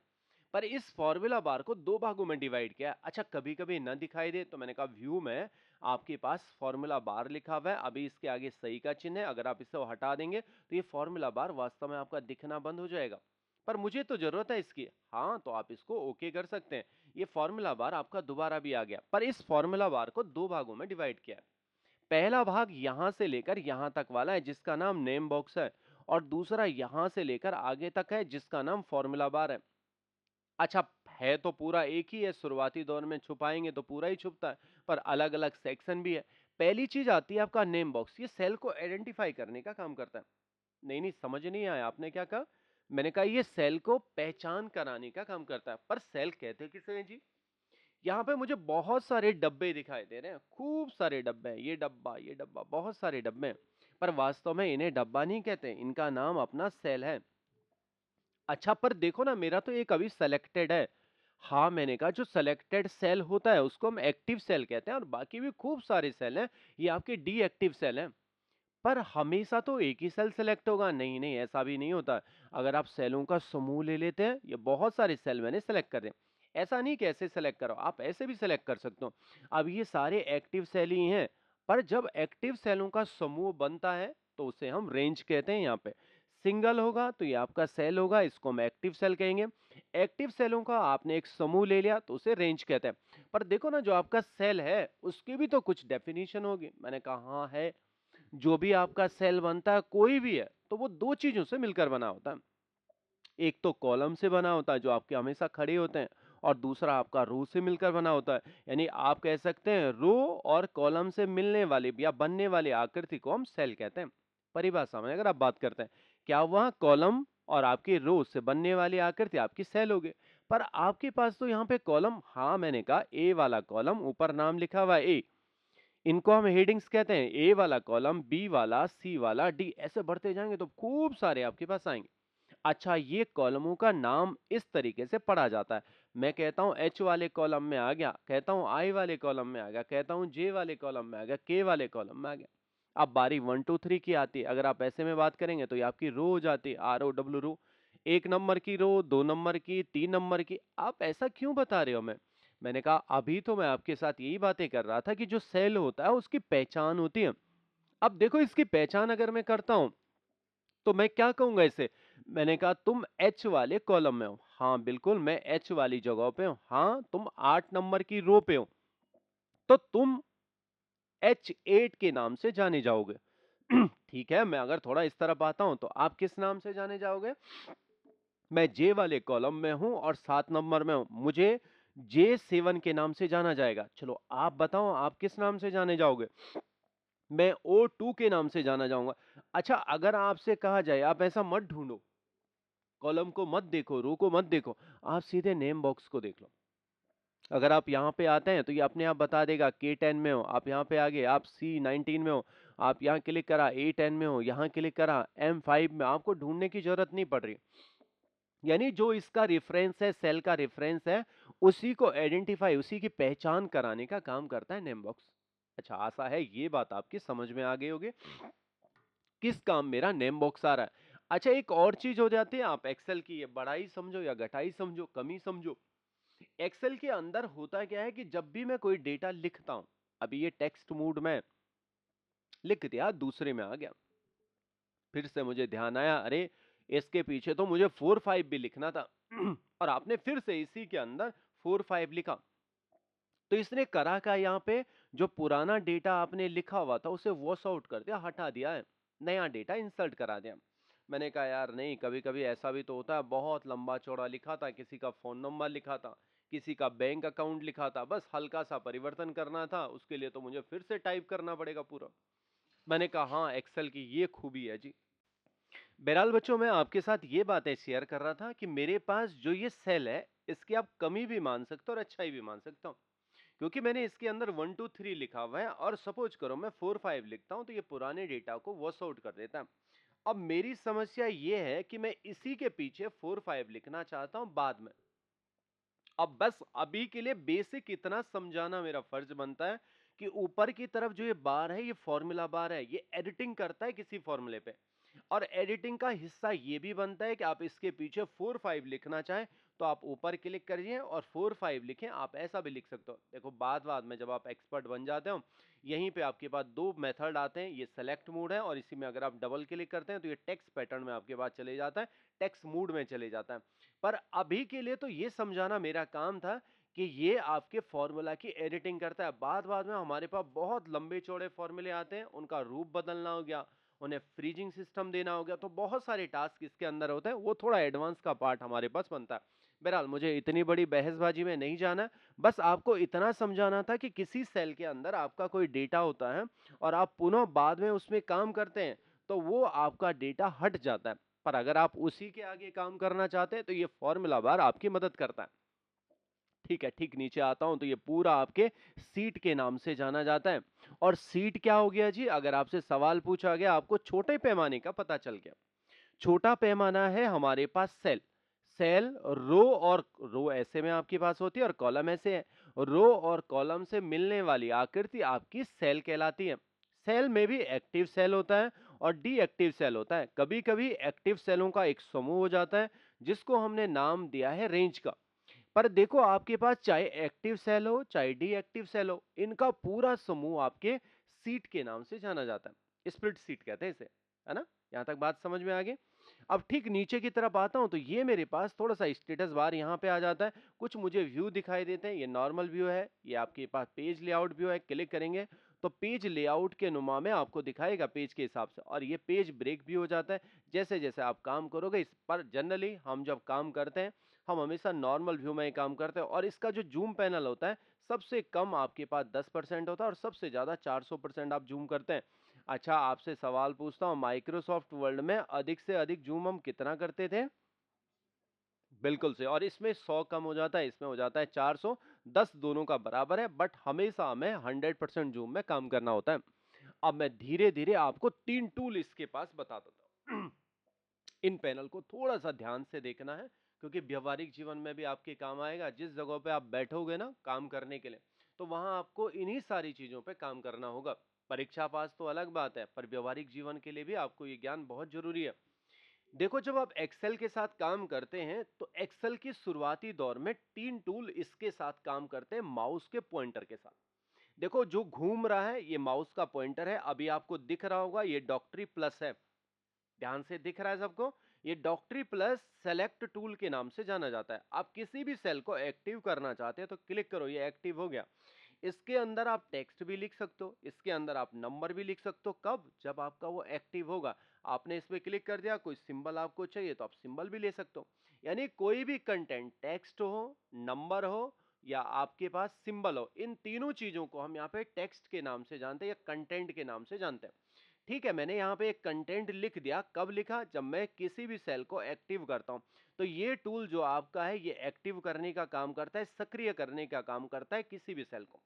पर इस फॉर्मूला बार को दो भागों में डिवाइड किया है। अच्छा, कभी कभी न दिखाई दे तो मैंने कहा व्यू में आपके पास फॉर्मूला बार लिखा हुआ है, अभी इसके आगे सही का चिन्ह है, अगर आप इसे हटा देंगे तो ये फॉर्मूला बार वास्तव में आपका दिखना बंद हो जाएगा। पर मुझे तो जरूरत है इसकी, हाँ, तो आप इसको ओके कर सकते हैं। ये फॉर्मूला बार आपका दोबारा भी आ गया। पर इस फॉर्मूला बार को दो भागों में डिवाइड किया है। पहला भाग यहां से लेकर यहां तक वाला है जिसका नाम नेम बॉक्स है, और दूसरा यहां से लेकर आगे तक है जिसका नाम फॉर्मूला बार है। अच्छा, है तो पूरा एक ही है, शुरुआती दौर में छुपाएंगे तो पूरा ही छुपता है, पर अलग अलग सेक्शन भी है। पहली चीज आती है आपका नेम बॉक्स, ये सेल को आइडेंटिफाई करने का काम करता है। नहीं नहीं, समझ नहीं आया आपने क्या कहा? मैंने कहा ये सेल को पहचान कराने का काम करता है। पर सेल कहते किसे हैं जी? यहाँ पे मुझे बहुत सारे डब्बे दिखाई दे रहे हैं, खूब सारे डब्बे हैं, ये डब्बा, बहुत सारे डब्बे हैं। पर वास्तव में इन्हें डब्बा नहीं कहते, इनका नाम अपना सेल है। अच्छा, पर देखो ना, मेरा तो एक अभी सेलेक्टेड है। हाँ, मैंने कहा जो सेलेक्टेड सेल होता है उसको हम एक्टिव सेल कहते हैं, और बाकी भी खूब सारे सेल हैं, ये आपके डीएक्टिव सेल हैं। पर हमेशा तो एक ही सेल सेलेक्ट होगा? नहीं नहीं, ऐसा भी नहीं होता। अगर आप सेलों का समूह ले लेते हैं, ये बहुत सारे सेल मैंने सेलेक्ट कर दिए, ऐसा नहीं कि ऐसे सेलेक्ट करो, आप ऐसे भी सेलेक्ट कर सकते हो। अब ये सारे एक्टिव सेल ही हैं, पर जब एक्टिव सेलों का समूह बनता है तो उसे हम रेंज कहते हैं। यहाँ पे सिंगल होगा तो ये आपका सेल होगा, इसको हम एक्टिव सेल कहेंगे। एक्टिव सेलों का आपने एक समूह ले लिया तो उसे रेंज कहते हैं। पर देखो ना, जो आपका सेल है उसकी भी तो कुछ डेफिनेशन होगी। मैंने कहा हाँ है। जो भी आपका सेल बनता है कोई भी है तो वो दो चीजों से मिलकर बना होता है। एक तो कॉलम से बना होता है जो आपके हमेशा खड़े होते हैं, और दूसरा आपका रो से मिलकर बना होता है। यानी आप कह सकते हैं रो और कॉलम से मिलने वाली या बनने वाली आकृति को हम सेल कहते हैं। परिभाषा में अगर आप बात करते हैं, क्या वह कॉलम और आपकी रो से बनने वाली आकृति आपकी सेल होगी। पर आपके पास तो यहाँ पे कॉलम, हाँ मैंने कहा ए वाला कॉलम, ऊपर नाम लिखा हुआ है ए, इनको हम हेडिंग्स कहते हैं। ए वाला कॉलम, बी वाला, सी वाला, डी, ऐसे बढ़ते जाएंगे तो खूब सारे आपके पास आएंगे। अच्छा, ये कॉलमों का नाम इस तरीके से पढ़ा जाता है। मैं कहता हूं एच वाले कॉलम में आ गया, कहता हूं आई वाले कॉलम में आ गया, कहता हूं जे वाले कॉलम में आ गया, के वाले कॉलम में आ गया। अब बारी 1 2 3 की आती है। अगर आप ऐसे में बात करेंगे तो ये आपकी रो हो जाती है, आर ओ डब्ल्यू रो। 1 नंबर की रो, 2 नंबर की, 3 नंबर की। आप ऐसा क्यों बता रहे हो? मैंने कहा अभी तो मैं आपके साथ यही बातें कर रहा था कि जो सेल होता है उसकी पहचान होती है। अब देखो, इसकी पहचान अगर मैं करता हूं तो मैं क्या कहूंगा इसे? मैंने कहा तुम एच वाले कॉलम में हो। हाँ बिल्कुल, मैं एच वाली जगह पे हूं। हाँ, तुम 8 नंबर की रो पे हो, तो तुम H8 के नाम से जाने जाओगे। ठीक है, मैं अगर थोड़ा इस तरफ आता हूं तो आप किस नाम से जाने जाओगे? मैं जे वाले कॉलम में हूं और 7 नंबर में हूं, मुझे J7 के नाम से जाना जाएगा। चलो आप बताओ, आप किस नाम से जाने जाओगे? मैं O2 के नाम से जाना जाऊंगा। अच्छा, अगर आपसे कहा जाए आप ऐसा मत ढूंढो, कॉलम को मत देखो, रो को मत देखो, आप सीधे नेम बॉक्स को देख लो। अगर आप यहाँ पे आते हैं तो ये अपने आप बता देगा K10 में हो, आप यहाँ पे आ गए, आप C19 में हो, आप यहाँ क्लिक करा A10 में हो, यहाँ क्लिक करा M5 में, आपको ढूंढने की जरूरत नहीं पड़ रही। यानी जो इसका रेफरेंस है, सेल का रेफरेंस है, उसी को आइडेंटिफाई, उसी की पहचान कराने का काम करता है नेम बॉक्स। अच्छा, आशा है ये बात आपकी समझ में आ गई होगी, किस काम मेरा नेम बॉक्स आ रहा है। अच्छा, एक और चीज हो जाती है, आप एक्सेल की ये बढ़ाई समझो या घटाई समझो, कमी समझो, एक्सेल के अंदर होता क्या है कि जब भी मैं कोई डेटा लिखता हूं, अभी ये टेक्स्ट मोड में लिख दिया, दूसरे में आ गया, फिर से मुझे ध्यान आया, अरे इसके पीछे तो मुझे 4 5 भी लिखना था। और आपने फिर से इसी के अंदर 4 5 लिखा, तो इसने करा क्या यहाँ पे? जो पुराना डेटा आपने लिखा हुआ था उसे वॉश आउट कर दिया, हटा दिया है, नया डेटा इंसर्ट करा दिया। मैंने कहा यार नहीं, कभी कभी ऐसा भी तो होता है, बहुत लंबा चौड़ा लिखा था, किसी का फोन नंबर लिखा था, किसी का बैंक अकाउंट लिखा था, बस हल्का सा परिवर्तन करना था, उसके लिए तो मुझे फिर से टाइप करना पड़ेगा पूरा। मैंने कहा हाँ, एक्सेल की ये खूबी है जी। बहरहाल बच्चों, मैं आपके साथ ये बातें शेयर कर रहा था कि मेरे पास जो ये सेल है, इसकी आप कमी भी मान सकते हो और अच्छाई भी मान सकता हूँ, क्योंकि मैंने इसके अंदर 1 2 3 लिखा हुआ है, और सपोज करो मैं 4 5 लिखता हूं तो ये पुराने डेटा को वॉश आउट कर देता है। अब मेरी समस्या ये है कि मैं इसी के पीछे 4 5 लिखना चाहता हूं बाद में। अब बस अभी के लिए बेसिक इतना समझाना मेरा फर्ज बनता है कि ऊपर की तरफ जो ये बार है, ये फॉर्मूला बार है, ये एडिटिंग करता है किसी फॉर्मूले पे, और एडिटिंग का हिस्सा ये भी बनता है कि आप इसके पीछे 4 5 लिखना चाहें तो आप ऊपर क्लिक करिए और 4 5 लिखें। आप ऐसा भी लिख सकते हो। देखो, बाद में जब आप एक्सपर्ट बन जाते हो, यहीं पे आपके पास दो मेथड आते हैं, ये सेलेक्ट मोड है और इसी में अगर आप डबल क्लिक करते हैं तो ये टेक्स्ट पैटर्न में आपके पास चले जाता है, टेक्स्ट मोड में चले जाता है। पर अभी के लिए तो ये समझाना मेरा काम था कि ये आपके फॉर्मूला की एडिटिंग करता है। बाद में हमारे पास बहुत लंबे चौड़े फॉर्मूले आते हैं, उनका रूप बदलना हो गया, उन्हें फ्रीजिंग सिस्टम देना हो गया, तो बहुत सारे टास्क इसके अंदर होते हैं, वो थोड़ा एडवांस का पार्ट हमारे पास बनता है। बहरहाल, मुझे इतनी बड़ी बहसबाजी में नहीं जाना, बस आपको इतना समझाना था कि किसी सेल के अंदर आपका कोई डेटा होता है और आप पुनः बाद में उसमें काम करते हैं तो वो आपका डेटा हट जाता है, पर अगर आप उसी के आगे काम करना चाहते हैं तो ये फॉर्मूला बार आपकी मदद करता है। ठीक है, ठीक नीचे आता हूं तो ये पूरा आपके सीट के नाम से जाना जाता है। और सीट क्या हो गया जी? अगर आपसे सवाल पूछा गया, आपको छोटे पैमाने का पता चल गया। छोटा पैमाना है हमारे पास सेल। सेल, रो, और रो ऐसे में आपके पास होती है और कॉलम ऐसे है। रो और कॉलम से मिलने वाली आकृति आपकी सेल कहलाती है। सेल में भी एक्टिव सेल होता है और डी एक्टिव सेल होता है। कभी कभी एक्टिव सेलों का एक समूह हो जाता है जिसको हमने नाम दिया है रेंज का। पर देखो आपके पास चाहे एक्टिव सेल हो चाहे डीएक्टिव सेल हो, इनका पूरा समूह आपके सीट के नाम से जाना जाता है, स्प्लिट सीट कहते हैं इसे, है ना। यहां तक बात समझ में आ गई। अब ठीक नीचे की तरफ आता हूं तो ये मेरे पास थोड़ा सा स्टेटस बार यहाँ पे आ जाता है, कुछ मुझे व्यू दिखाई देते हैं। ये नॉर्मल व्यू है, ये आपके पास पेज लेआउट व्यू है। क्लिक करेंगे तो पेज लेआउट के नुमा में आपको दिखाएगा पेज के हिसाब से, और ये पेज ब्रेक भी हो जाता है जैसे जैसे आप काम करोगे इस पर। जनरली हम जब काम करते हैं हम हमेशा नॉर्मल व्यू में ही काम करते हैं, और इसका जो जूम पैनल होता है सबसे कम आपके पास 10% होता है और सबसे ज्यादा 400% आप जूम करते हैं। अच्छा, आपसे सवाल पूछता हूँ, माइक्रोसॉफ्ट वर्ड में अधिक से अधिक जूम हम कितना करते थे? बिल्कुल से, और इसमें 100 कम हो जाता है, इसमें हो जाता है 400। 10 दोनों का बराबर है, बट हमेशा हमें 100% जूम में काम करना होता है। अब मैं धीरे धीरे आपको 3 टूल इसके पास बता देता हूँ। इन पैनल को थोड़ा सा ध्यान से देखना है, क्योंकि व्यवहारिक जीवन में भी आपके काम आएगा। जिस जगह पे आप बैठोगे ना काम करने के लिए, तो वहां आपको इन्हीं सारी चीजों पे काम करना होगा। परीक्षा पास तो अलग बात है, पर व्यवहारिक जीवन के लिए भी आपको ये ज्ञान बहुत जरूरी है। देखो, जब आप एक्सेल के साथ काम करते हैं तो एक्सेल की शुरुआती दौर में 3 टूल इसके साथ काम करते हैं माउस के पॉइंटर के साथ। देखो, जो घूम रहा है ये माउस का पॉइंटर है, अभी आपको दिख रहा होगा ये डॉक्टरी प्लस है। ध्यान से दिख रहा है सबको? ये डॉक्टरी प्लस सेलेक्ट टूल के नाम से जाना जाता है। आप किसी भी सेल को एक्टिव करना चाहते हैं तो क्लिक करो, ये एक्टिव हो गया। इसके अंदर आप टेक्स्ट भी लिख सकते हो, इसके अंदर आप नंबर भी लिख सकते हो। कब? जब आपका वो एक्टिव होगा। आपने इस पे क्लिक कर दिया, कोई सिंबल आपको चाहिए तो आप सिंबल भी ले सकते हो। यानी कोई भी कंटेंट, टेक्स्ट हो, नंबर हो या आपके पास सिंबल हो, इन तीनों चीजों को हम यहाँ पे टेक्स्ट के नाम से जानते हैं या कंटेंट के नाम से जानते हैं। ठीक है, मैंने यहाँ पे एक कंटेंट लिख दिया। कब लिखा? जब मैं किसी भी सेल को एक्टिव करता हूँ। तो ये टूल जो आपका है ये एक्टिव करने का काम करता है, सक्रिय करने का काम करता है किसी भी सेल को।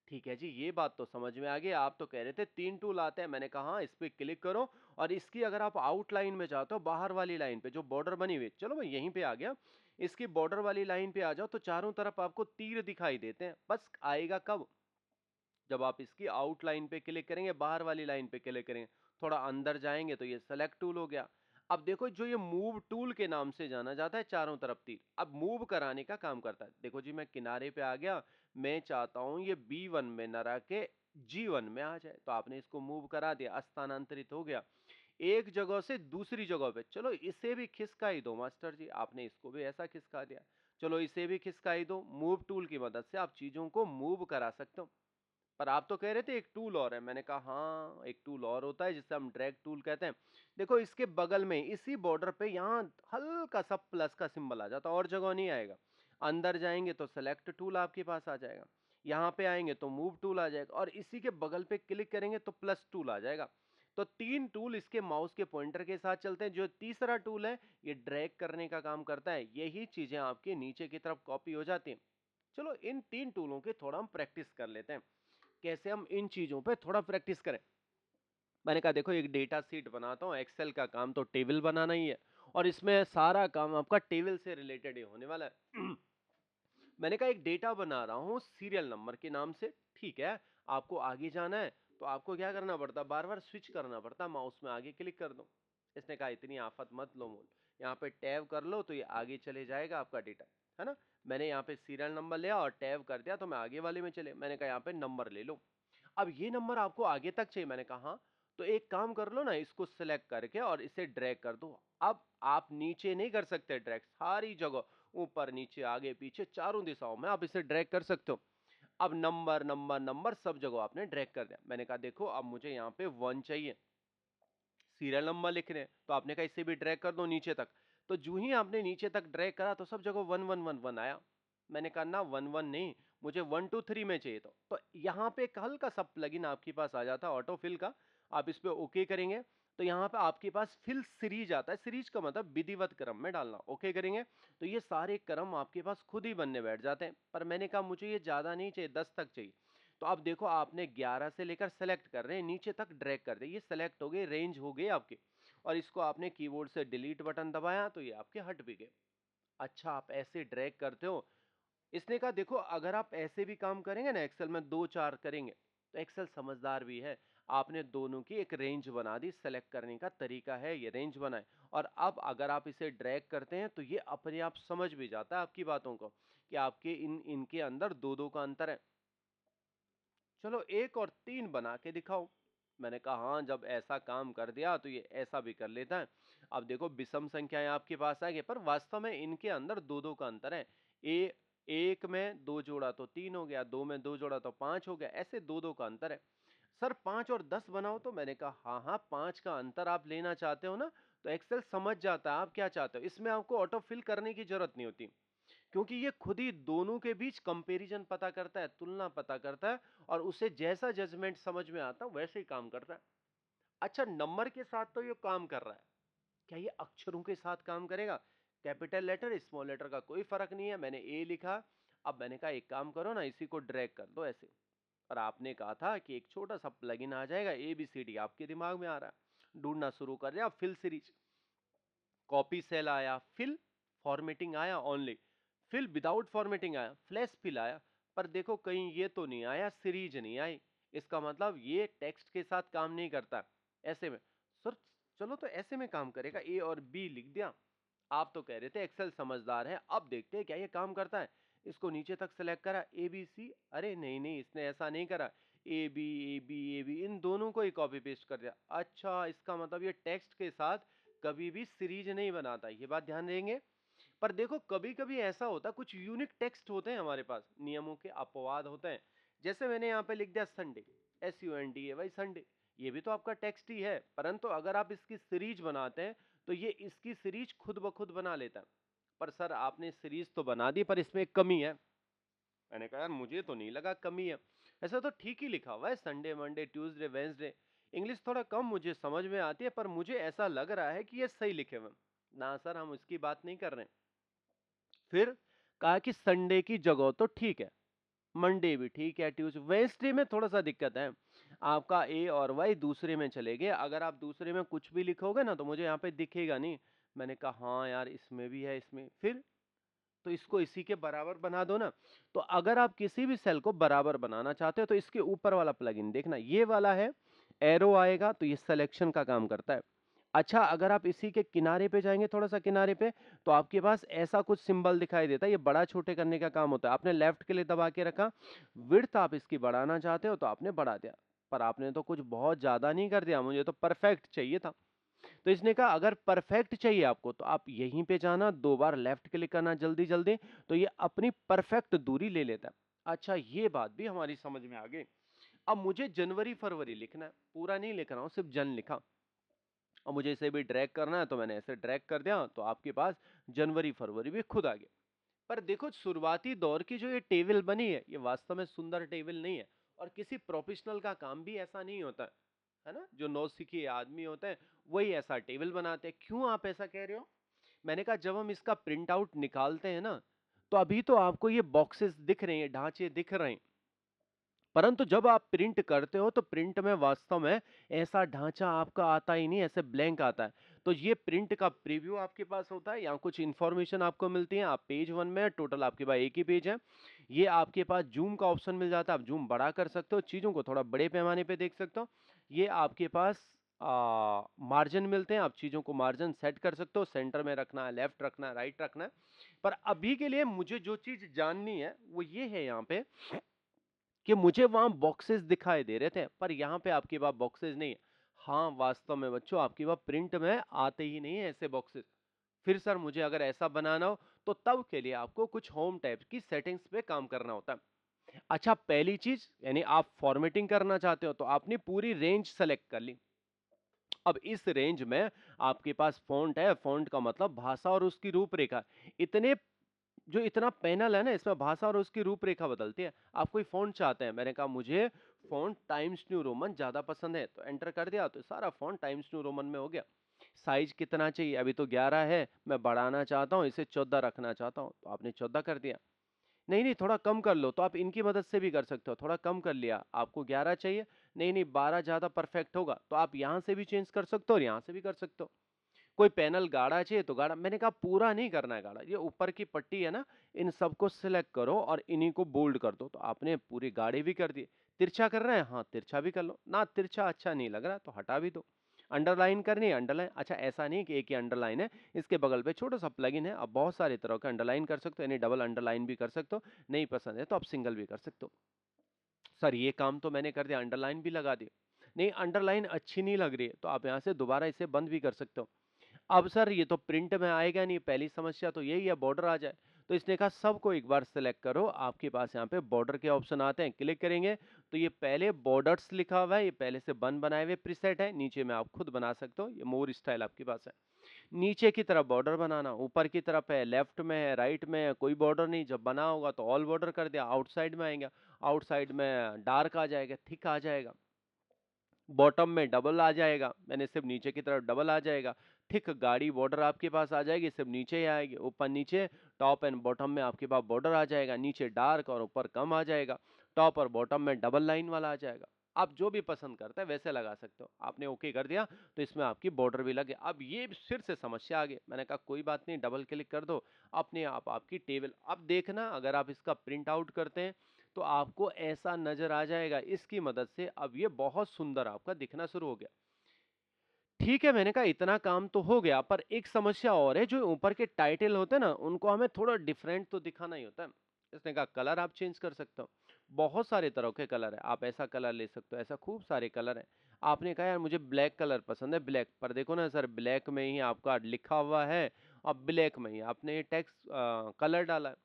ठीक है जी, ये बात तो समझ में आ गई। आप तो कह रहे थे 3 टूल आते हैं, मैंने कहा हाँ, इस पे क्लिक करो। और इसकी अगर आप आउटलाइन में चाहते हो, बाहर वाली लाइन पे जो बॉर्डर बनी हुई है, चलो मैं यहीं पे आ गया। इसकी बॉर्डर वाली लाइन पे आ जाओ तो चारों तरफ आपको तीर दिखाई देते हैं। बस आएगा कब? जब आप इसकी आउटलाइन पे क्लिक करेंगे, बाहर वाली लाइन पे क्लिक करेंगे, थोड़ा अंदर जाएंगे तो ये सेलेक्ट टूल हो गया। अब देखो, जो ये मूव टूल के नाम से जाना जाता है, चारों तरफ तीर, अब मूव कराने का काम करता है। देखो जी, मैं किनारे पे आ गया, मैं चाहता हूं ये B1 में न रह के G1 में आ जाए, तो आपने इसको मूव करा दिया, स्थानांतरित हो गया एक जगह से दूसरी जगह पे। चलो इसे भी खिसका ही दो मास्टर जी, आपने इसको भी ऐसा खिसका दिया। चलो इसे भी खिसका ही दो। मूव टूल की मदद से आप चीजों को मूव करा सकते हो। पर आप तो कह रहे थे एक टूल और है, मैंने कहा हाँ, एक टूल और होता है जिसे हम ड्रैग टूल कहते हैं। देखो, इसके बगल में इसी बॉर्डर पे यहाँ हल्का सा प्लस का सिंबल आ जाता है, और जगह नहीं आएगा। अंदर जाएंगे तो सेलेक्ट टूल आपके पास आ जाएगा, यहाँ पे आएंगे तो मूव टूल आ जाएगा, और इसी के बगल पे क्लिक करेंगे तो प्लस टूल आ जाएगा। तो 3 टूल इसके माउस के पॉइंटर के साथ चलते हैं। जो तीसरा टूल है ये ड्रैग करने का काम करता है। यही चीजें आपके नीचे की तरफ कॉपी हो जाती हैं। चलो इन 3 टूलों की थोड़ा हम प्रैक्टिस कर लेते हैं, कैसे हम इन चीजों पे थोड़ा प्रैक्टिस करें। मैंने कहा देखो, एक डेटा सीट बनाता हूँ। एक्सेल का काम तो टेबल बनाना ही है, और इसमें सारा काम आपका टेबल से रिलेटेड ही होने वाला है। मैंने कहा एक डेटा बना रहा हूँ सीरियल नंबर के नाम से। ठीक है, आपको आगे जाना है तो आपको क्या करना पड़ता, बार बार स्विच करना पड़ता, माउस में आगे क्लिक कर दो। इसने कहा इतनी आफत मत लो मोल, यहाँ पे टैब कर लो तो ये आगे चले जाएगा आपका डेटा, है ना। मैंने यहाँ पे सीरियल नंबर लिया और टैब कर दिया तो मैं आगे वाले में चले। मैंने कहा यहाँ पे नंबर ले लो। अब ये नंबर आपको आगे तक चाहिए, मैंने कहा हाँ। तो एक काम कर लो ना, इसको सिलेक्ट करके और इसे ड्रैग कर दो। अब आप नीचे नहीं कर सकते ड्रैग, सारी जगह ऊपर नीचे आगे पीछे चारों दिशाओं में आप इसे ड्रैग कर सकते हो। अब नंबर नंबर नंबर सब जगह आपने ड्रैग कर दिया। मैंने कहा देखो, अब मुझे यहाँ पे 1 चाहिए, सीरियल नंबर लिख रहे हैं, तो आपने कहा इसे भी ड्रैग कर दो नीचे तक। तो जो ही आपने नीचे तक ड्रैग करा तो सब जगह 1111 आया। मैंने कहा ना 11 नहीं, मुझे 123 में चाहिए। तो यहाँ पे एक हल्का सा प्लगइन आपके पास आ जाता है ऑटो फिल का। आप इस पे ओके करेंगे तो यहाँ पे आपके पास फिल सीरीज आता है। सीरीज का मतलब विधिवत क्रम में डालना। ओके करेंगे तो ये सारे क्रम आपके पास खुद ही बनने बैठ जाते हैं। पर मैंने कहा मुझे ये ज्यादा नहीं चाहिए, 10 तक चाहिए। तो अब देखो, आपने 11 से लेकर सेलेक्ट कर रहे हैं, नीचे तक ड्रैग कर दे, ये सेलेक्ट हो गए, रेंज हो गए आपके। और इसको आपने कीबोर्ड से डिलीट बटन दबाया तो ये आपके हट भी गए। अच्छा, आप ऐसे ड्रैग करते हो। इसने कहा देखो, अगर आप ऐसे भी काम करेंगे ना, एक्सेल में 2 4 करेंगे, तो एक्सेल समझदार भी है। आपने दोनों की एक रेंज बना दी, सेलेक्ट करने का तरीका है ये, रेंज बनाए। और अब अगर आप इसे ड्रैग करते हैं तो ये अपने आप समझ भी जाता है आपकी बातों को कि आपके इनके अंदर दो दो का अंतर है। चलो 1 और 3 बना के दिखाओ। मैंने कहा हाँ, जब ऐसा काम कर दिया तो ये ऐसा भी कर लेता है। अब देखो विषम संख्याएं आपके पास आ गई, पर वास्तव में इनके अंदर दो दो का अंतर है। ए 1 में 2 जोड़ा तो 3 हो गया, 2 में 2 जोड़ा तो 5 हो गया, ऐसे दो दो का अंतर है। सर 5 और 10 बनाओ, तो मैंने कहा हाँ हाँ, 5 का अंतर आप लेना चाहते हो ना, तो एक्सेल समझ जाता है आप क्या चाहते हो, इसमें आपको ऑटो फिल करने की जरूरत नहीं होती, क्योंकि ये खुद ही दोनों के बीच कंपैरिजन पता करता है, तुलना पता करता है, और उसे जैसा जजमेंट समझ में आता है वैसे ही काम करता है। अच्छा, नंबर के साथ तो ये काम कर रहा है, क्या ये अक्षरों के साथ काम करेगा? कैपिटल लेटर स्मॉल लेटर का कोई फर्क नहीं है। मैंने ए लिखा, अब मैंने कहा एक काम करो ना, इसी को ड्रैग कर दो ऐसे, और आपने कहा था कि एक छोटा सा प्लगइन आ जाएगा, ABCD आपके दिमाग में आ रहा है, ढूंढना शुरू कर दिया। फिल सीरीज, कॉपी सेल आया, फिल फॉर्मेटिंग आया, ओनली फिल विदाउट फॉर्मेटिंग आया, फ्लैश फिल आया, पर देखो कहीं ये तो नहीं आया, सीरीज नहीं आई। इसका मतलब ये टेक्स्ट के साथ काम नहीं करता। ऐसे में सर, चलो तो ऐसे में काम करेगा, ए और बी लिख दिया। आप तो कह रहे थे एक्सेल समझदार है, अब देखते हैं क्या ये काम करता है। इसको नीचे तक सेलेक्ट करा, ABC, अरे नहीं नहीं, इसने ऐसा नहीं करा, ए बी इन दोनों को ही कॉपी पेस्ट कर दिया। अच्छा, इसका मतलब ये टेक्स्ट के साथ कभी भी सीरीज नहीं बनाता, ये बात ध्यान देंगे। पर देखो कभी कभी ऐसा होता है, कुछ यूनिक टेक्स्ट होते हैं हमारे पास, नियमों के अपवाद होते हैं। जैसे मैंने यहाँ पे लिख दिया संडे, SUNDAY, संडे, ये भी तो आपका टेक्स्ट ही है, परंतु अगर आप इसकी सीरीज बनाते हैं तो ये इसकी सीरीज खुद ब खुद बना लेता है। पर सर आपने सीरीज तो बना दी, पर इसमें एक कमी है। मैंने कहा यार, मुझे तो नहीं लगा कमी है, ऐसा तो ठीक ही लिखा हुआ है, Sunday Monday Tuesday Wednesday. English थोड़ा कम मुझे समझ में आती है, पर मुझे ऐसा लग रहा है कि ये सही लिखे हुए हैं। ना सर, हम उसकी बात नहीं कर रहे हैं। फिर कहा कि संडे की जगह तो ठीक है, मंडे भी ठीक है, ट्यूसडे, वेंसडे में थोड़ा सा दिक्कत है। आपका ए और वाई दूसरे में चले गए, अगर आप दूसरे में कुछ भी लिखोगे ना तो मुझे यहाँ पे दिखेगा नहीं। मैंने कहा हाँ यार, इसमें भी है, इसमें फिर तो इसको इसी के बराबर बना दो ना। तो अगर आप किसी भी सेल को बराबर बनाना चाहते हो तो इसके ऊपर वाला प्लगइन देखना, ये वाला है, एरो आएगा तो ये सिलेक्शन का काम करता है। अच्छा, अगर आप इसी के किनारे पे जाएंगे, थोड़ा सा किनारे पे, तो आपके पास ऐसा कुछ सिंबल दिखाई देता है, ये बड़ा छोटे करने का काम होता है। आपने लेफ्ट के लिए दबा के रखा, विड्थ आप इसकी बढ़ाना चाहते हो तो आपने बढ़ा दिया, पर आपने तो कुछ बहुत ज्यादा नहीं कर दिया, मुझे तो परफेक्ट चाहिए था। तो इसने कहा अगर परफेक्ट चाहिए आपको तो आप यहीं पे जाना, 2 बार लेफ्ट क्लिक करना जल्दी जल्दी, तो ये अपनी परफेक्ट दूरी ले लेता है। अच्छा, ये बात भी हमारी समझ में आ गई। अब मुझे जनवरी फरवरी लिखना है, पूरा नहीं लिख रहा हूं, सिर्फ जन लिखा। और मुझे इसे भी ड्रैग करना है, तो मैंने ऐसे ड्रैग कर दिया, तो आपके पास जनवरी फरवरी भी खुद आ गया। पर देखो, शुरुआती दौर की जो ये टेबल बनी है, ये वास्तव में सुंदर टेबल नहीं है, और किसी प्रोफेशनल का काम भी ऐसा नहीं होता है ना। जो नौसिखिए आदमी होते हैं वही ऐसा टेबल बनाते हैं। क्यों आप ऐसा कह रहे हो? मैंने कहा जब हम इसका प्रिंट आउट निकालते हैं ना, तो अभी तो आपको ये बॉक्सेस दिख रहे हैं, ढांचे दिख रहे हैं, परंतु जब आप प्रिंट करते हो तो प्रिंट में वास्तव में ऐसा ढांचा आपका आता ही नहीं, ऐसे ब्लैंक आता है। तो ये प्रिंट का प्रीव्यू आपके पास होता है, यहाँ कुछ इन्फॉर्मेशन आपको मिलती है। आप पेज 1 में, टोटल आपके पास एक ही पेज है। ये आपके पास जूम का ऑप्शन मिल जाता है, आप जूम बड़ा कर सकते हो, चीजों को थोड़ा बड़े पैमाने पे देख सकते हो। ये आपके पास मार्जिन मिलते हैं, आप चीजों को मार्जिन सेट कर सकते हो, सेंटर में रखना है, लेफ्ट रखना है, राइट रखना है। पर अभी के लिए मुझे जो चीज जाननी है वो ये है यहाँ पे, कि मुझे वहां बॉक्सेस दिखाई दे रहे थे, पर यहाँ पे आपके पास बॉक्सेस नहीं है। हाँ, वास्तव में बच्चों आपके पास प्रिंट में आते ही नहीं है ऐसे बॉक्सेस। फिर सर मुझे अगर ऐसा बनाना हो तो तब के लिए आपको कुछ होम टैब की सेटिंग्स पे काम करना होता है। अच्छा, पहली चीज, यानी आप फॉर्मेटिंग करना चाहते हो तो आपने पूरी रेंज सेलेक्ट कर ली। अब इस रेंज में आपके पास फॉन्ट है, फॉन्ट का मतलब भाषा और उसकी रूपरेखा। इतने जो इतना पैनल है ना, इसमें भाषा और उसकी रूपरेखा बदलती है। आप कोई फॉन्ट चाहते हैं, मैंने कहा मुझे फॉन्ट टाइम्स न्यू रोमन ज्यादा पसंद है, तो एंटर कर दिया, तो सारा फॉन्ट टाइम्स न्यू रोमन में हो गया। साइज कितना चाहिए? अभी तो 11 है, मैं बढ़ाना चाहता हूँ, इसे 14 रखना चाहता हूँ, तो आपने 14 कर दिया। नहीं नहीं, थोड़ा कम कर लो, तो आप इनकी मदद से भी कर सकते हो। थोड़ा कम कर लिया, आपको 11 चाहिए, नहीं नहीं 12 ज्यादा परफेक्ट होगा, तो आप यहाँ से भी चेंज कर सकते हो और यहाँ से भी कर सकते हो। कोई पैनल गाढ़ा चाहिए तो गाढ़ा, मैंने कहा पूरा नहीं करना है गाढ़ा, ये ऊपर की पट्टी है ना, इन सबको सिलेक्ट करो और इन्हीं को बोल्ड कर दो, तो आपने पूरी गाढ़ी भी कर दी। तिरछा कर रहे हैं, हाँ तिरछा भी कर लो ना, तिरछा अच्छा नहीं लग रहा तो हटा भी दो। अंडरलाइन करनी है अंडरलाइन, अच्छा ऐसा नहीं कि एक ही अंडरलाइन है, इसके बगल पे छोटा सा प्लगइन है, आप बहुत सारे तरह का अंडरलाइन कर सकते हो, यानी डबल अंडरलाइन भी कर सकते हो, नहीं पसंद है तो आप सिंगल भी कर सकते हो। सर ये काम तो मैंने कर दिया, अंडरलाइन भी लगा दी, नहीं अंडरलाइन अच्छी नहीं लग रही है तो आप यहाँ से दोबारा इसे बंद भी कर सकते हो। अब सर ये तो प्रिंट में आएगा नहीं, पहली समस्या तो यही है बॉर्डर आ जाए। तो इसने कहा सबको एक बार सेलेक्ट करो, आपके पास यहाँ पे बॉर्डर के ऑप्शन आते हैं, क्लिक करेंगे तो ये पहले बॉर्डर्स लिखा हुआ है, ये पहले से बन बनाए हुए प्रीसेट है, नीचे में आप खुद बना सकते हो, ये मोर स्टाइल आपके पास है। नीचे की तरफ बॉर्डर बनाना, ऊपर की तरफ है, लेफ्ट में है, राइट में है, कोई बॉर्डर नहीं, जब बना होगा तो ऑल बॉर्डर कर दिया, आउटसाइड में आएगा, आउटसाइड में डार्क आ जाएगा, थिक आ जाएगा, बॉटम में डबल आ जाएगा, मैंने सिर्फ नीचे की तरफ डबल आ जाएगा, थिक गाड़ी बॉर्डर आपके पास आ जाएगी, सिर्फ नीचे ही आएगी, ऊपर नीचे टॉप एंड बॉटम में आपके पास बॉर्डर आ जाएगा, नीचे डार्क और ऊपर कम आ जाएगा, टॉप और बॉटम में डबल लाइन वाला आ जाएगा। आप जो भी पसंद करते हैं वैसे लगा सकते हो, आपने ओके कर दिया तो इसमें आपकी बॉर्डर भी लगे। अब ये फिर से समस्या आ गई, मैंने कहा कोई बात नहीं, डबल क्लिक कर दो, अपने आप आपकी टेबल, अब देखना अगर आप इसका प्रिंट आउट करते हैं तो आपको ऐसा नजर आ जाएगा, इसकी मदद से अब ये बहुत सुंदर आपका दिखना शुरू हो गया। ठीक है, मैंने कहा इतना काम तो हो गया, पर एक समस्या और है, जो ऊपर के टाइटल होते हैं ना उनको हमें थोड़ा डिफरेंट तो दिखाना ही होता है। इसने कहा कलर आप चेंज कर सकते हो, बहुत सारे तरह के कलर है, आप ऐसा कलर ले सकते हो, ऐसा खूब सारे कलर है। आपने कहा यार मुझे ब्लैक कलर पसंद है, ब्लैक पर देखो ना सर, ब्लैक में ही आपका लिखा हुआ है, अब ब्लैक में ही आपने टेक्स्ट कलर डाला है,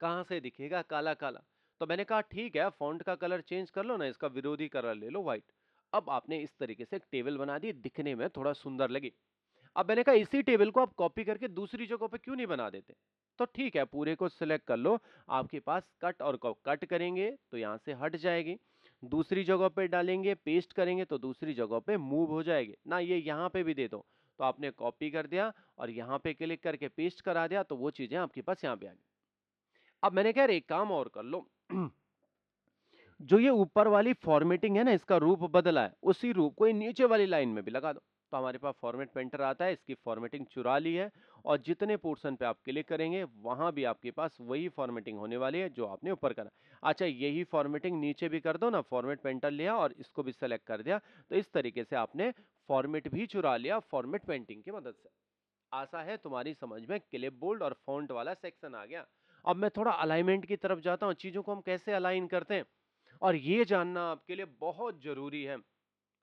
कहाँ से दिखेगा काला काला। तो मैंने कहा ठीक है, फॉन्ट का कलर चेंज कर लो ना, इसका विरोधी कलर ले लो व्हाइट। अब आपने इस तरीके से एक टेबल बना दी, दिखने में थोड़ा सुंदर लगी। अब मैंने कहा इसी टेबल को आप कॉपी करके दूसरी जगह पे क्यों नहीं बना देते। तो ठीक है, पूरे को सिलेक्ट कर लो, आपके पास कट और कट करेंगे तो यहाँ से हट जाएगी, दूसरी जगह पे डालेंगे, पेस्ट करेंगे तो दूसरी जगह पे मूव हो जाएगी ना, ये यहाँ पे भी दे दो। तो आपने कॉपी कर दिया और यहाँ पे क्लिक करके पेस्ट करा दिया, तो वो चीजें आपके पास यहाँ पे आ गई। अब मैंने कहा यार एक काम और कर लो, जो ये ऊपर वाली फॉर्मेटिंग है ना, इसका रूप बदला है, उसी रूप को ये नीचे वाली लाइन में भी लगा दो। तो हमारे पास फॉर्मेट पेंटर आता है, इसकी फॉर्मेटिंग चुरा ली है, और जितने पोर्शन पे आप क्लिक करेंगे वहां भी आपके पास वही फॉर्मेटिंग होने वाली है जो आपने ऊपर करा। अच्छा यही फॉर्मेटिंग नीचे भी कर दो ना, फॉर्मेट पेंटर लिया और इसको भी सेलेक्ट कर दिया, तो इस तरीके से आपने फॉर्मेट भी चुरा लिया फॉर्मेट पेंटिंग की मदद से। आशा है तुम्हारी समझ में क्लिपबोर्ड और फॉन्ट वाला सेक्शन आ गया। अब मैं थोड़ा अलाइनमेंट की तरफ जाता हूँ, चीजों को हम कैसे अलाइन करते हैं, और ये जानना आपके लिए बहुत जरूरी है।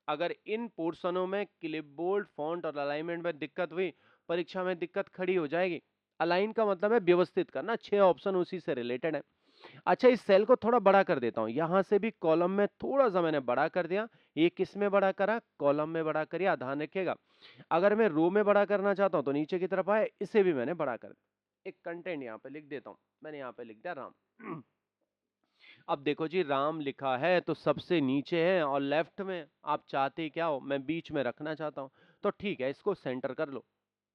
अगर इन पोर्शनों में क्लिपबोर्ड, फॉन्ट और अलाइनमेंट में दिक्कत हुई, परीक्षा में दिक्कत खड़ी हो जाएगी। अलाइन का मतलब है व्यवस्थित करना, 6 ऑप्शन उसी से रिलेटेड है। अच्छा इस सेल को थोड़ा बड़ा कर देता हूँ, यहां से भी कॉलम में थोड़ा सा मैंने बड़ा कर दिया, ये किस में बड़ा करा, कॉलम में बड़ा करिए, ध्यान रखिएगा। अगर मैं रो में बड़ा करना चाहता हूं तो नीचे की तरफ आए, इसे भी मैंने बड़ा कर दिया। एक कंटेंट यहाँ पे लिख देता हूँ, मैंने यहाँ पे लिख दिया राम। अब देखो जी, राम लिखा है तो सबसे नीचे है और लेफ्ट में, आप चाहते क्या हो, मैं बीच में रखना चाहता हूँ, तो ठीक है इसको सेंटर कर लो,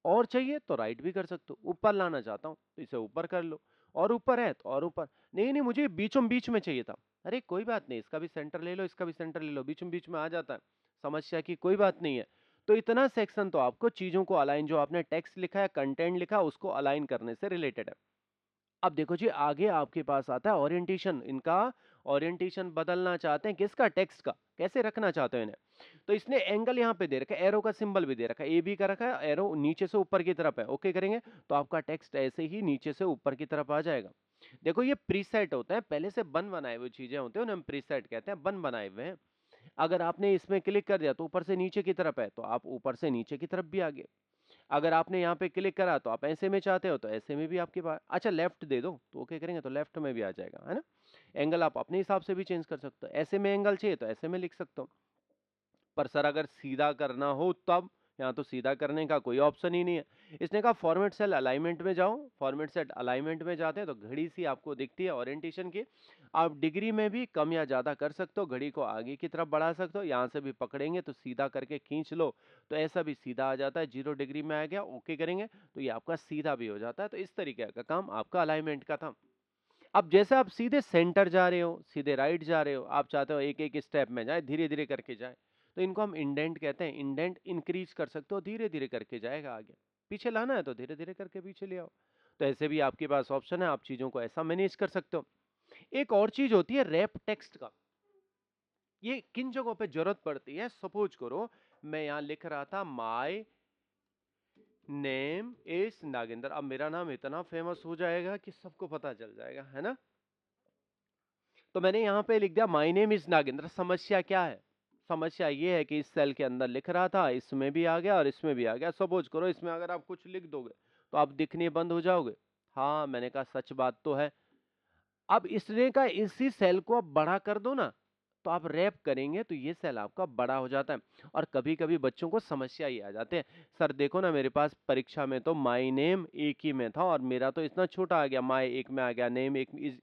और चाहिए तो राइट भी कर सकते हो, ऊपर लाना चाहता हूँ तो इसे ऊपर कर लो, और ऊपर है तो और ऊपर, नहीं नहीं मुझे बीचों बीच में चाहिए था, अरे कोई बात नहीं, इसका भी सेंटर ले लो, इसका भी सेंटर ले लो, बीचों बीच में आ जाता है, समस्या की कोई बात नहीं है। तो इतना सेक्शन तो आपको चीजों को अलाइन, जो आपने टेक्स्ट लिखा है, कंटेंट लिखा, उसको अलाइन करने से रिलेटेड है। अब देखो जी, आगे आपके पास आता है ओरिएंटेशन, इनका ओरिएंटेशन बदलना चाहते हैं, किसका, टेक्स्ट का, कैसे रखना चाहते हो इन्हें। तो इसने एंगल यहाँ पे दे रखा है, एरो का सिंबल भी दे रखा है, ए बी का रखा है, एरो नीचे से ऊपर की तरफ है, ओके करेंगे तो आपका टेक्स्ट ऐसे ही नीचे से ऊपर की तरफ आ जाएगा। देखो ये प्रीसेट होता है, पहले से बन बनाए हुए चीजें होते हैं, उन्हें हम प्रीसेट कहते हैं, बन बनाए हुए हैं। अगर आपने इसमें क्लिक कर दिया तो ऊपर से नीचे की तरफ है, तो आप ऊपर से नीचे की तरफ भी आ गए। अगर आपने यहाँ पे क्लिक करा तो आप ऐसे में चाहते हो तो ऐसे में भी आपके पास, अच्छा लेफ्ट दे दो तो ओके करेंगे तो लेफ्ट में भी आ जाएगा, है ना। एंगल आप अपने हिसाब से भी चेंज कर सकते हो, ऐसे में एंगल चाहिए तो ऐसे में लिख सकते हो। पर सर अगर सीधा करना हो तब, यहाँ तो सीधा करने का कोई ऑप्शन ही नहीं है। इसने कहा फॉर्मेट सेल अलाइनमेंट में जाओ, फॉर्मेट सेल अलाइनमेंट में जाते हैं तो घड़ी सी आपको दिखती है ओरिएंटेशन की, आप डिग्री में भी कम या ज्यादा कर सकते हो, घड़ी को आगे की तरफ बढ़ा सकते हो, यहाँ से भी पकड़ेंगे तो सीधा करके खींच लो तो ऐसा भी सीधा आ जाता है, 0 डिग्री में आ गया, ओके करेंगे तो ये आपका सीधा भी हो जाता है। तो इस तरीके का काम आपका अलाइनमेंट का था। अब जैसे आप सीधे सेंटर जा रहे हो, सीधे राइट जा रहे हो, आप चाहते हो एक एक स्टेप में जाए, धीरे धीरे करके जाए, तो इनको हम इंडेंट कहते हैं, इंडेंट इंक्रीज कर सकते हो, धीरे धीरे करके जाएगा आगे, पीछे लाना है तो धीरे धीरे करके पीछे ले आओ। तो ऐसे भी आपके पास ऑप्शन है, आप चीजों को ऐसा मैनेज कर सकते हो। एक और चीज होती है रैप टेक्स्ट का, ये किन जगहों पे जरूरत पड़ती है? सपोज करो मैं यहाँ लिख रहा था माय नेम इज नागेंद्र। अब मेरा नाम इतना फेमस हो जाएगा कि सबको पता चल जाएगा, है ना? तो मैंने यहाँ पे लिख दिया माय नेम इज नागेंद्र। समस्या क्या है? समस्या ये है कि इस सेल के अंदर लिख रहा था, इसमें भी आ गया और इसमें भी आ गया। सपोज करो इसमें अगर आप कुछ लिख दोगे तो आप दिखने बंद हो जाओगे। हाँ, मैंने कहा सच बात तो है। अब इसने का इसी सेल को आप बड़ा कर दो ना, तो आप रैप करेंगे तो ये सेल आपका बड़ा हो जाता है। और कभी कभी बच्चों को समस्या ही आ जाते हैं, सर देखो ना मेरे पास परीक्षा में तो माई नेम एक ही में था और मेरा तो इतना छोटा आ गया, माई एक में आ गया, नेम एक इज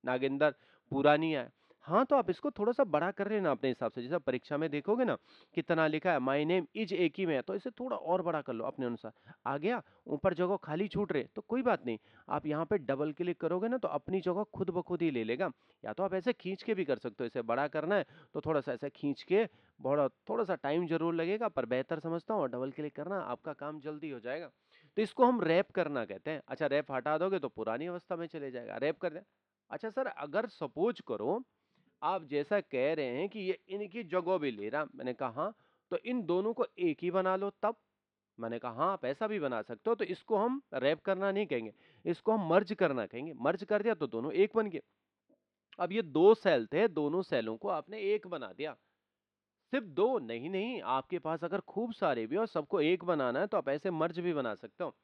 नागेंद्र पूरा नहीं आया। हाँ, तो आप इसको थोड़ा सा बड़ा कर लेना अपने हिसाब से। जैसे परीक्षा में देखोगे ना कितना लिखा है, माई नेम इज एक ही में है, तो इसे थोड़ा और बड़ा कर लो अपने अनुसार। आ गया, ऊपर जगह खाली छूट रहे तो कोई बात नहीं, आप यहाँ पे डबल क्लिक करोगे ना तो अपनी जगह खुद ब खुद ही ले लेगा। या तो आप ऐसे खींच के भी कर सकते हो, इसे बड़ा करना है तो थोड़ा सा ऐसे खींच के, बड़ा थोड़ा सा टाइम जरूर लगेगा पर बेहतर समझता हूँ, और डबल क्लिक करना आपका काम जल्दी हो जाएगा। तो इसको हम रैप करना कहते हैं। अच्छा, रैप हटा दोगे तो पुरानी अवस्था में चले जाएगा, रैप कर दे। अच्छा सर, अगर सपोज करो आप जैसा कह रहे हैं कि ये इनकी जगह भी ले रहा, मैंने कहा हाँ, तो इन दोनों को एक ही बना लो तब। मैंने कहा हाँ, आप ऐसा भी बना सकते हो। तो इसको हम रैप करना नहीं कहेंगे, इसको हम मर्ज करना कहेंगे। मर्ज कर दिया तो दोनों एक बन गए। अब ये दो सेल थे, दोनों सेलों को आपने एक बना दिया। सिर्फ दो नहीं, नहीं, आपके पास अगर खूब सारे भी और सबको एक बनाना है तो आप ऐसे मर्ज भी बना सकते हो।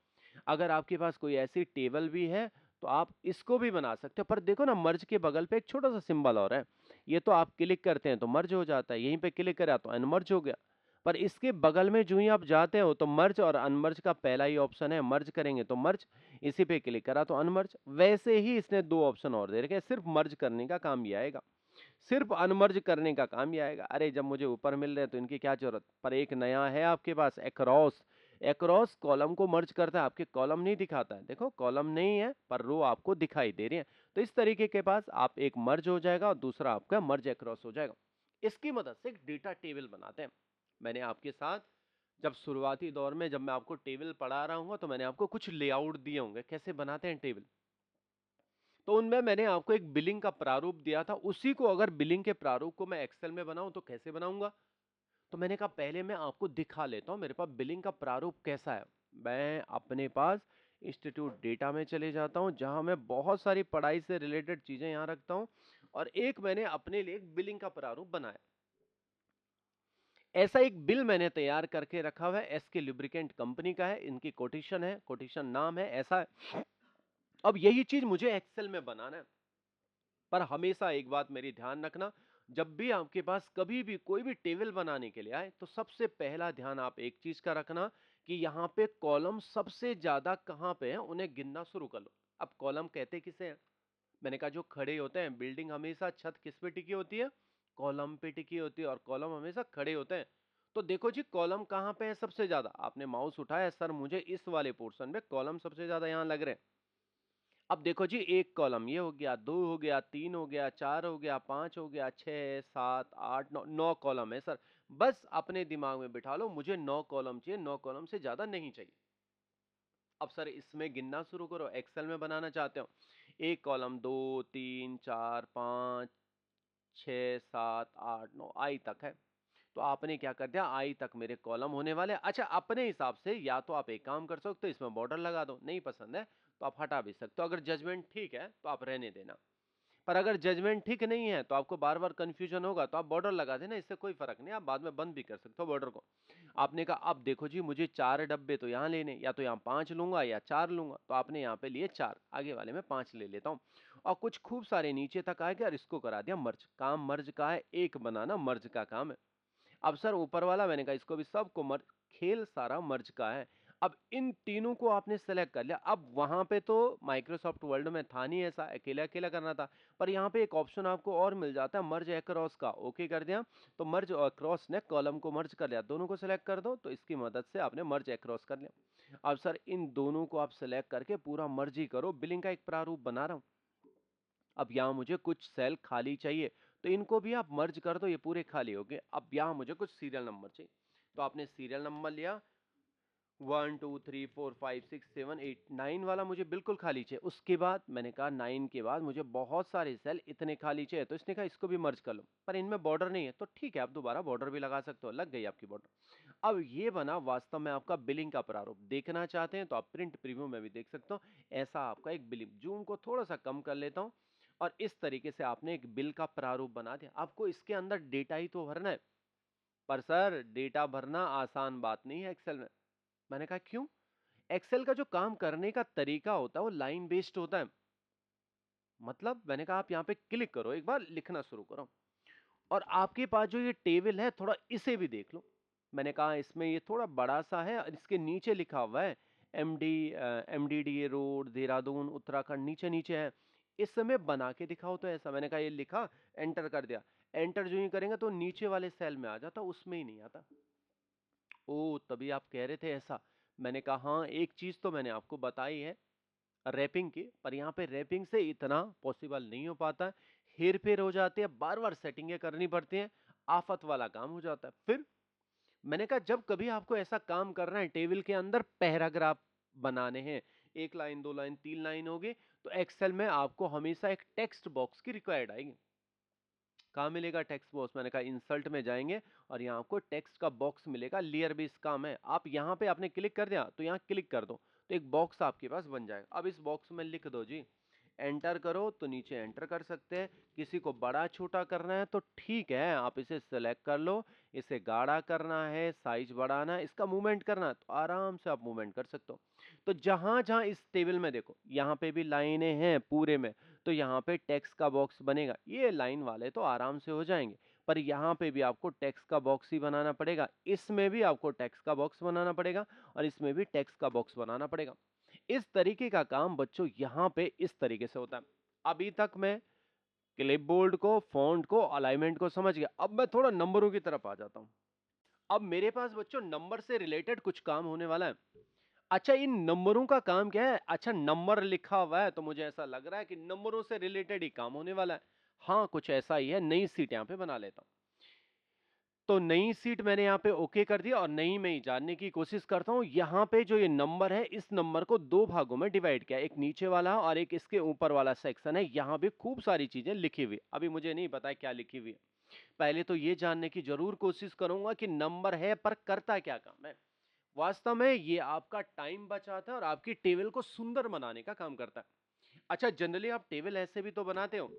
अगर आपके पास कोई ऐसी टेबल भी है तो आप इसको भी बना सकते हो। पर देखो ना, मर्ज के बगल पे एक छोटा सा सिंबल और है, ये तो आप क्लिक करते हैं तो मर्ज हो जाता है, यहीं पे क्लिक करा तो अनमर्ज हो गया। पर इसके बगल में जो ही आप जाते हो तो मर्ज और अनमर्ज का पहला ही ऑप्शन है, मर्ज करेंगे तो मर्ज, इसी पे क्लिक करा तो अनमर्ज। वैसे ही इसने दो ऑप्शन और दे रखे, सिर्फ मर्ज करने का काम ये आएगा, सिर्फ अनमर्ज करने का काम ये आएगा। अरे जब मुझे ऊपर मिल रहे हैं तो इनकी क्या जरूरत। पर एक नया है आपके पास, एक्रॉस। एक्रॉस कॉलम को मर्ज करता है, आपके कॉलम नहीं दिखाता है। देखो कॉलम नहीं है पर रो आपको दिखाई दे रही है। तो इस तरीके के पास आप एक मर्ज हो जाएगा और दूसरा आपका मर्ज एक्रॉस हो जाएगा। इसकी मदद से एक डेटा टेबल बनाते हैं। मैंने आपके साथ जब शुरुआती दौर में जब मैं आपको टेबल पढ़ा रहा हूँ तो मैंने आपको कुछ लेआउट दिए होंगे कैसे बनाते हैं टेबल। तो उनमें मैंने आपको एक बिलिंग का प्रारूप दिया था, उसी को अगर बिलिंग के प्रारूप को मैं एक्सेल में बनाऊं तो कैसे बनाऊंगा। तो मैंने कहा पहले मैं आपको दिखा लेता हूं मेरे पास बिलिंग का प्रारूप कैसा है। मैं अपने पास इंस्टीट्यूट डेटा में चले जाता हूं जहां मैं बहुत सारी पढ़ाई से रिलेटेड चीजें यहां रखता हूं, और एक मैंने अपने लिए एक बिलिंग का प्रारूप बनाया। ऐसा एक बिल मैंने तैयार करके रखा हुआ है, एसके लुब्रिकेंट कंपनी का है, इनकी कोटेशन है, कोटेशन नाम है ऐसा है। अब यही चीज मुझे एक्सेल में बनाना है। पर हमेशा एक बात मेरी ध्यान रखना, जब भी आपके पास कभी भी कोई भी टेबल बनाने के लिए आए तो सबसे पहला ध्यान आप एक चीज का रखना कि यहाँ पे कॉलम सबसे ज्यादा कहाँ पे है, उन्हें गिनना शुरू कर लो। अब कॉलम कहते किसे हैं? मैंने कहा जो खड़े होते हैं। बिल्डिंग हमेशा छत किस पे टिकी होती है? कॉलम पे टिकी होती है, और कॉलम हमेशा खड़े होते हैं। तो देखो जी, कॉलम कहाँ पे है सबसे ज्यादा? आपने माउस उठाया, सर मुझे इस वाले पोर्शन में कॉलम सबसे ज्यादा यहाँ लग रहे हैं। अब देखो जी, एक कॉलम ये हो गया, दो हो गया, तीन हो गया, चार हो गया, पांच हो गया, छह, सात, आठ, नौ, नौ कॉलम है सर। बस अपने दिमाग में बिठा लो, मुझे नौ कॉलम चाहिए, नौ कॉलम से ज्यादा नहीं चाहिए। अब सर इसमें गिनना शुरू करो, एक्सेल में बनाना चाहते हो। एक कॉलम, दो, तीन, चार, पाँच, छः, सात, आठ, नौ, आई तक है। तो आपने क्या कर दिया, आई तक मेरे कॉलम होने वाले। अच्छा, अपने हिसाब से या तो आप एक काम कर सकते हो, इसमें बॉर्डर लगा दो, नहीं पसंद है तो आप हटा भी सकते हो। अगर जजमेंट ठीक है तो आप रहने देना, पर अगर जजमेंट ठीक नहीं है तो आपको बार बार कंफ्यूजन होगा तो आप बॉर्डर लगा देना, इससे कोई फर्क नहीं, आप बाद में बंद भी कर सकते हो बॉर्डर को। आपने कहा अब देखो जी, मुझे चार डब्बे तो यहाँ लेने, या तो यहाँ पांच लूंगा या चार लूंगा, तो आपने यहाँ पे लिए चार, आगे वाले में पांच ले लेता हूँ। और कुछ खूब सारे नीचे तक आ गया और इसको करा दिया मर्ज। काम मर्ज का है, एक बनाना मर्ज का काम है। अब सर ऊपर वाला मैंने कहा इसको भी सबको मर्ज, खेल सारा मर्ज का है। अब इन तीनों को आपने सेलेक्ट कर लिया। अब वहां पे तो माइक्रोसॉफ्ट वर्ड में था नहीं ऐसा, अकेला अकेला करना था। पर यहाँ पे एक ऑप्शन आपको और मिल जाता है, मर्ज अक्रॉस का। ओके कर दिया तो मर्ज अक्रॉस ने कॉलम को मर्ज कर लिया, दोनों को सिलेक्ट कर दो तो इसकी मदद से आपने मर्ज अक्रॉस कर लिया। अब सर इन दोनों को आप सिलेक्ट करके पूरा मर्ज ही करो, बिलिंग का एक प्रारूप बना रहा हूं। अब यहाँ मुझे कुछ सेल खाली चाहिए तो इनको भी आप मर्ज कर दो, ये पूरे खाली हो गए। अब यहाँ मुझे कुछ सीरियल नंबर चाहिए, तो आपने सीरियल नंबर लिया, 1 2 3 4 5 6 7 8 9 वाला मुझे बिल्कुल खाली चाहिए। उसके बाद मैंने कहा 9 के बाद मुझे बहुत सारे सेल इतने खाली चाहिए, तो इसने कहा इसको भी मर्ज कर लो, पर इनमें बॉर्डर नहीं है, तो ठीक है आप दोबारा बॉर्डर भी लगा सकते हो, लग गई आपकी बॉर्डर। अब ये बना वास्तव में आपका बिलिंग का प्रारूप। देखना चाहते हैं तो आप प्रिंट प्रीव्यू में भी देख सकते हो, ऐसा आपका एक बिलिंग। जूम को थोड़ा सा कम कर लेता हूँ, और इस तरीके से आपने एक बिल का प्रारूप बना दिया। आपको इसके अंदर डेटा ही तो भरना है, पर सर डेटा भरना आसान बात नहीं है एक्सेल में। मैंने कहा क्यों? एक्सेल का जो काम करने का तरीका होता है वो लाइन बेस्ड होता है। मतलब मैंने कहा आप यहाँ पे क्लिक करो, एक बार लिखना शुरू करो, और आपके पास जो ये टेबल है थोड़ा इसे भी देख लो। मैंने कहा इसमें ये थोड़ा बड़ा सा है, और इसके नीचे लिखा हुआ है MDDA रोड देहरादून उत्तराखंड, नीचे नीचे है। इस समय बना के दिखाओ तो ऐसा। मैंने कहा ये लिखा, एंटर कर दिया। एंटर जो ही करेंगे तो नीचे वाले सेल में आ जाता, उसमें ही नहीं आता। ओ तभी आप कह रहे थे ऐसा। मैंने कहा हाँ, एक चीज तो मैंने आपको बताई है रैपिंग की, पर यहाँ पे रैपिंग से इतना पॉसिबल नहीं हो पाता। हेर फेर हो जाती है, बार बार सेटिंगें करनी पड़ती हैं, आफत वाला काम हो जाता है। फिर मैंने कहा जब कभी आपको ऐसा काम करना है, टेबल के अंदर पैराग्राफ बनाने हैं, 1 लाइन 2 लाइन 3 लाइन होगी, तो एक्सेल में आपको हमेशा एक टेक्स्ट बॉक्स की रिक्वायर्ड आएगी। कहाँ मिलेगा टेक्स्ट बॉक्स? मैंने कहा इंसर्ट में जाएंगे, और यहाँ आपको टेक्स्ट का बॉक्स मिलेगा। लेयर बेस काम है, आप यहाँ पे आपने क्लिक कर दिया तो यहाँ क्लिक कर दो, तो एक बॉक्स आपके पास बन जाएगा। अब इस बॉक्स में लिख दो जी, एंटर करो, तो नीचे एंटर कर सकते हैं। किसी को बड़ा छोटा करना है तो ठीक है, आप इसे सेलेक्ट कर लो। इसे गाढ़ा करना है, साइज बढ़ाना है, इसका मूवमेंट करना है, तो आराम से आप मूवमेंट कर सकते हो। तो जहां जहां इस टेबल में देखो, यहाँ पे भी लाइनें हैं पूरे में, तो यहाँ पे टेक्स्ट का बॉक्स बनेगा। ये लाइन वाले तो आराम से हो जाएंगे, पर यहाँ पे भी आपको टेक्स्ट का बॉक्स ही बनाना पड़ेगा, इसमें भी आपको टेक्स्ट का बॉक्स बनाना पड़ेगा, और इसमें भी टेक्स्ट का बॉक्स बनाना पड़ेगा। इस तरीके का काम बच्चों यहाँ पे इस तरीके से होता है। अभी तक मैं क्लिपबोर्ड को, फॉन्ट को, अलाइनमेंट को समझ गया। अब मैं थोड़ा नंबरों की तरफ आ जाता हूँ। अब मेरे पास बच्चों नंबर से रिलेटेड कुछ काम होने वाला है। अच्छा, इन नंबरों का काम क्या है? अच्छा, नंबर लिखा हुआ है तो मुझे ऐसा लग रहा है कि नंबरों से रिलेटेड ही काम होने वाला है। हाँ, कुछ ऐसा ही है। नई सीट यहाँ पे बना लेता हूँ। तो नई सीट मैंने यहाँ पे ओके कर दिया, और नई में ही जानने की कोशिश करता हूँ। यहाँ पे जो ये नंबर है, इस नंबर को दो भागों में डिवाइड किया, एक नीचे वाला और एक इसके ऊपर वाला सेक्शन है। यहाँ भी खूब सारी चीजें लिखी हुई। अभी मुझे नहीं पता है क्या लिखी हुई है। पहले तो ये जानने की जरूर कोशिश करूंगा कि नंबर है पर करता क्या काम है। वास्तव में ये आपका टाइम बचाता है और आपकी टेबल को सुंदर बनाने का काम करता है। अच्छा, जनरली आप टेबल ऐसे भी तो बनाते हो।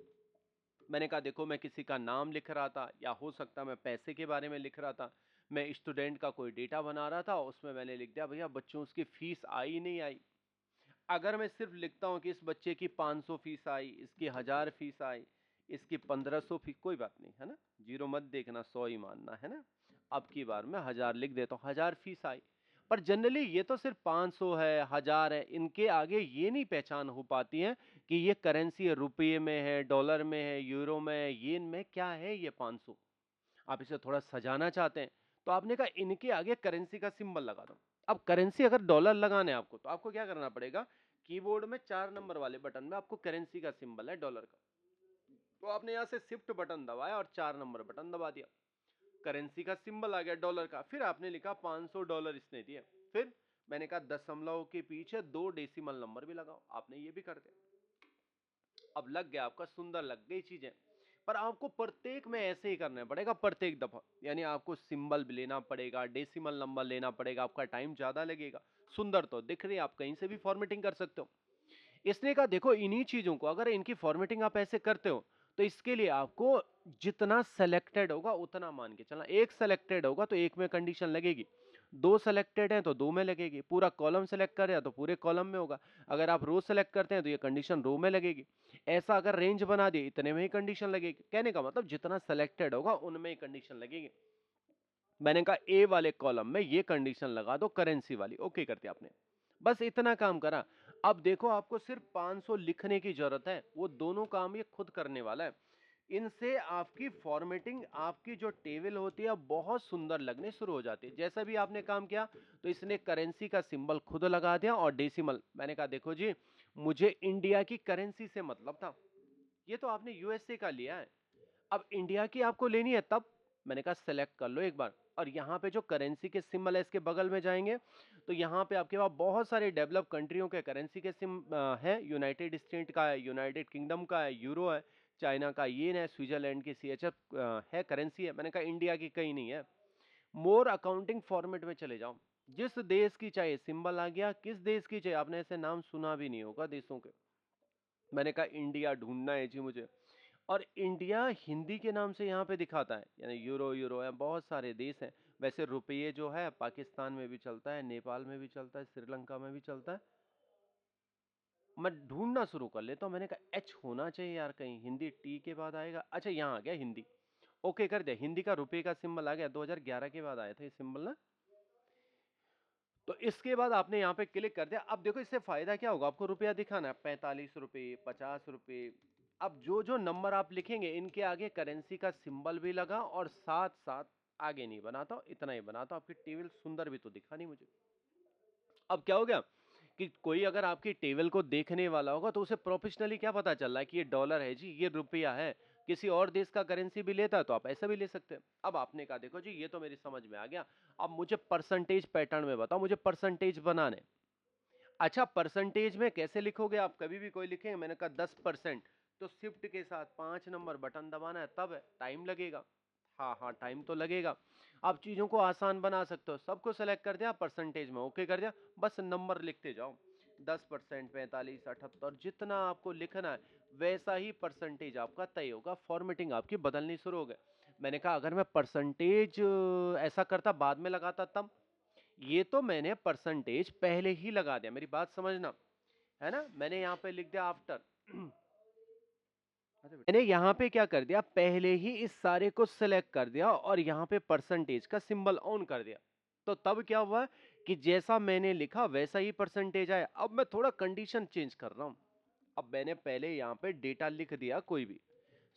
मैंने कहा देखो, मैं किसी का नाम लिख रहा था, या हो सकता मैं पैसे के बारे में लिख रहा था। मैं स्टूडेंट का कोई डेटा बना रहा था, उसमें मैंने लिख दिया भैया बच्चों उसकी फीस आई नहीं आई। अगर मैं सिर्फ लिखता हूँ कि इस बच्चे की 500 फीस आई, इसकी 1000 फीस आई, इसकी 1500 फीस, कोई बात नहीं है ना, जीरो मत देखना, 100 ही मानना है ना। अब की बार मैं 1000 लिख देता हूँ, 1000 फीस आई। पर जनरली ये तो सिर्फ 500 है, 1000 है, इनके आगे ये नहीं पहचान हो पाती है कि ये करेंसी है, रुपये में है, डॉलर में है, यूरो में है, येन में, क्या है ये 500। आप इसे थोड़ा सजाना चाहते हैं, तो आपने कहा इनके आगे करेंसी का सिंबल लगा दो। अब करेंसी अगर डॉलर लगाने आपको, तो आपको क्या करना पड़ेगा? कीबोर्ड में 4 नंबर वाले बटन में आपको करेंसी का सिंबल है डॉलर का, तो आपने यहाँ से शिफ्ट बटन दबाया और 4 नंबर बटन दबा दिया, करेंसी का सिंबल आ गया डॉलर का। फिर आपने लिखा 500 डॉलर इसने दिए। फिर मैंने कहा दशमलव के पीछे 2 डेसिमल नंबर भी लगाओ, आपने ये भी कर दिया। अब लग गया आपका, सुंदर लग गई चीजें। पर आपको प्रत्येक में ऐसे ही करना पड़ेगा, प्रत्येक दफा। यानी आपको सिंबल भी लेना पड़ेगा, डेसिमल नंबर लेना पड़ेगा, आपका टाइम ज्यादा लगेगा। सुंदर तो दिख रही है, आप कहीं से भी फॉर्मेटिंग कर सकते हो। इसने कहा देखो, इन्हीं चीजों को अगर इनकी फॉर्मेटिंग आप ऐसे करते हो, तो इसके लिए आपको जितना सेलेक्टेड होगा उतना मान के चलना। एक सेलेक्टेड होगा तो एक में कंडीशन लगेगी, दो सेलेक्टेड है तो दो में लगेगी, पूरा कॉलम सेलेक्ट कर रहे हैं तो पूरे कॉलम में होगा, अगर आप रो सेलेक्ट करते हैं तो ये कंडीशन रो में लगेगी। ऐसा अगर रेंज बना दिए, इतने में ही कंडीशन लगेगी। कहने का मतलब जितना सेलेक्टेड होगा उनमें ही कंडीशन लगेगी। मैंने कहा ए वाले कॉलम में ये कंडीशन लगा दो, करेंसी वाली, ओके कर दिया आपने। बस इतना काम करा। अब देखो, आपको सिर्फ 500 लिखने की जरूरत है, वो दोनों काम ये खुद करने वाला है। इनसे आपकी फॉर्मेटिंग, आपकी जो टेबल होती है बहुत सुंदर लगने शुरू हो जाती है। जैसा भी आपने काम किया, तो इसने करेंसी का सिंबल खुद लगा दिया और डेसिमल। मैंने कहा देखो जी, मुझे इंडिया की करेंसी से मतलब था, ये तो आपने यूएसए का लिया है, अब इंडिया की आपको लेनी है तब। मैंने कहा सेलेक्ट कर लो एक बार। और यहाँ पे जो करेंसी के सिंबल है इसके बगल में जाएंगे तो यहाँ पे आपके पास बहुत सारे डेवलप कंट्रियों के करेंसी के है। यूनाइटेड स्टेट का है, यूनाइटेड किंगडम का है, यूरो है, चाइना का येन है, स्विट्जरलैंड की CHF है करेंसी है। मैंने कहा इंडिया की कहीं नहीं है। मोर अकाउंटिंग फॉर्मेट में चले जाओ, जिस देश की चाहिए सिंबल आ गया, किस देश की चाहिए, आपने ऐसे नाम सुना भी नहीं होगा देशों के। मैंने कहा इंडिया ढूंढना है जी मुझे, और इंडिया हिंदी के नाम से यहाँ पे दिखाता है, यानी यूरो यूरो है, बहुत सारे देश हैं। वैसे रुपये जो है पाकिस्तान में भी चलता है, नेपाल में भी चलता है, श्रीलंका में भी चलता है। मैं ढूंढना शुरू कर लेता हूँ। मैंने कहा एच होना चाहिए यार, कहीं हिंदी टी के बाद आएगा। अच्छा यहाँ आ गया हिंदी, ओके कर दिया। हिंदी का रुपये का सिंबल आ गया, 2011 के बाद आया था ये सिंबल ना। तो इसके बाद आपने यहाँ पे क्लिक कर दिया। अब देखो इससे फायदा क्या होगा, आपको रुपया दिखाना है 45 रुपये, 50 रुपये। अब जो जो नंबर आप लिखेंगे इनके आगे करेंसी का सिंबल भी लगा, और साथ साथ आगे नहीं बनाता, इतना ही बनाता, आपकी टेबल सुंदर भी तो दिखा नहीं मुझे। अब क्या हो गया कि कोई अगर आपकी टेबल को देखने वाला होगा तो उसे प्रोफेशनली क्या पता चल रहा है कि ये डॉलर है जी, ये रुपया है। किसी और देश का करेंसी भी लेता है तो आप ऐसा भी ले सकते हैं। अब आपने कहा देखो जी ये तो मेरी समझ में आ गया, अब मुझे परसेंटेज पैटर्न में बताओ, मुझे परसेंटेज बनाने। अच्छा परसेंटेज में कैसे लिखोगे आप, कभी भी कोई लिखेंगे, मैंने कहा 10%, तो शिफ्ट के साथ 5 नंबर बटन दबाना है, तब है, टाइम लगेगा। हाँ हाँ टाइम तो लगेगा। आप चीजों को आसान बना सकते हो, सबको सेलेक्ट कर दिया, परसेंटेज में ओके कर दिया, बस नंबर लिखते जाओ, 10%, 45, 78, जितना आपको लिखना है वैसा ही परसेंटेज आपका तय होगा, फॉर्मेटिंग आपकी बदलनी शुरू हो गई। मैंने कहा अगर मैं परसेंटेज ऐसा करता बाद में लगाता तब, ये तो मैंने परसेंटेज पहले ही लगा दिया, मेरी बात समझना, है ना। मैंने यहाँ पे लिख दिया आफ्टर मैंने यहाँ पे क्या कर दिया, पहले ही इस सारे को सिलेक्ट कर दिया और यहाँ पे परसेंटेज का सिंबल ऑन कर दिया। तो तब क्या हुआ कि जैसा मैंने लिखा वैसा ही परसेंटेज आया। अब मैं थोड़ा कंडीशन चेंज कर रहा हूँ। अब मैंने पहले यहाँ पे डेटा लिख दिया, कोई भी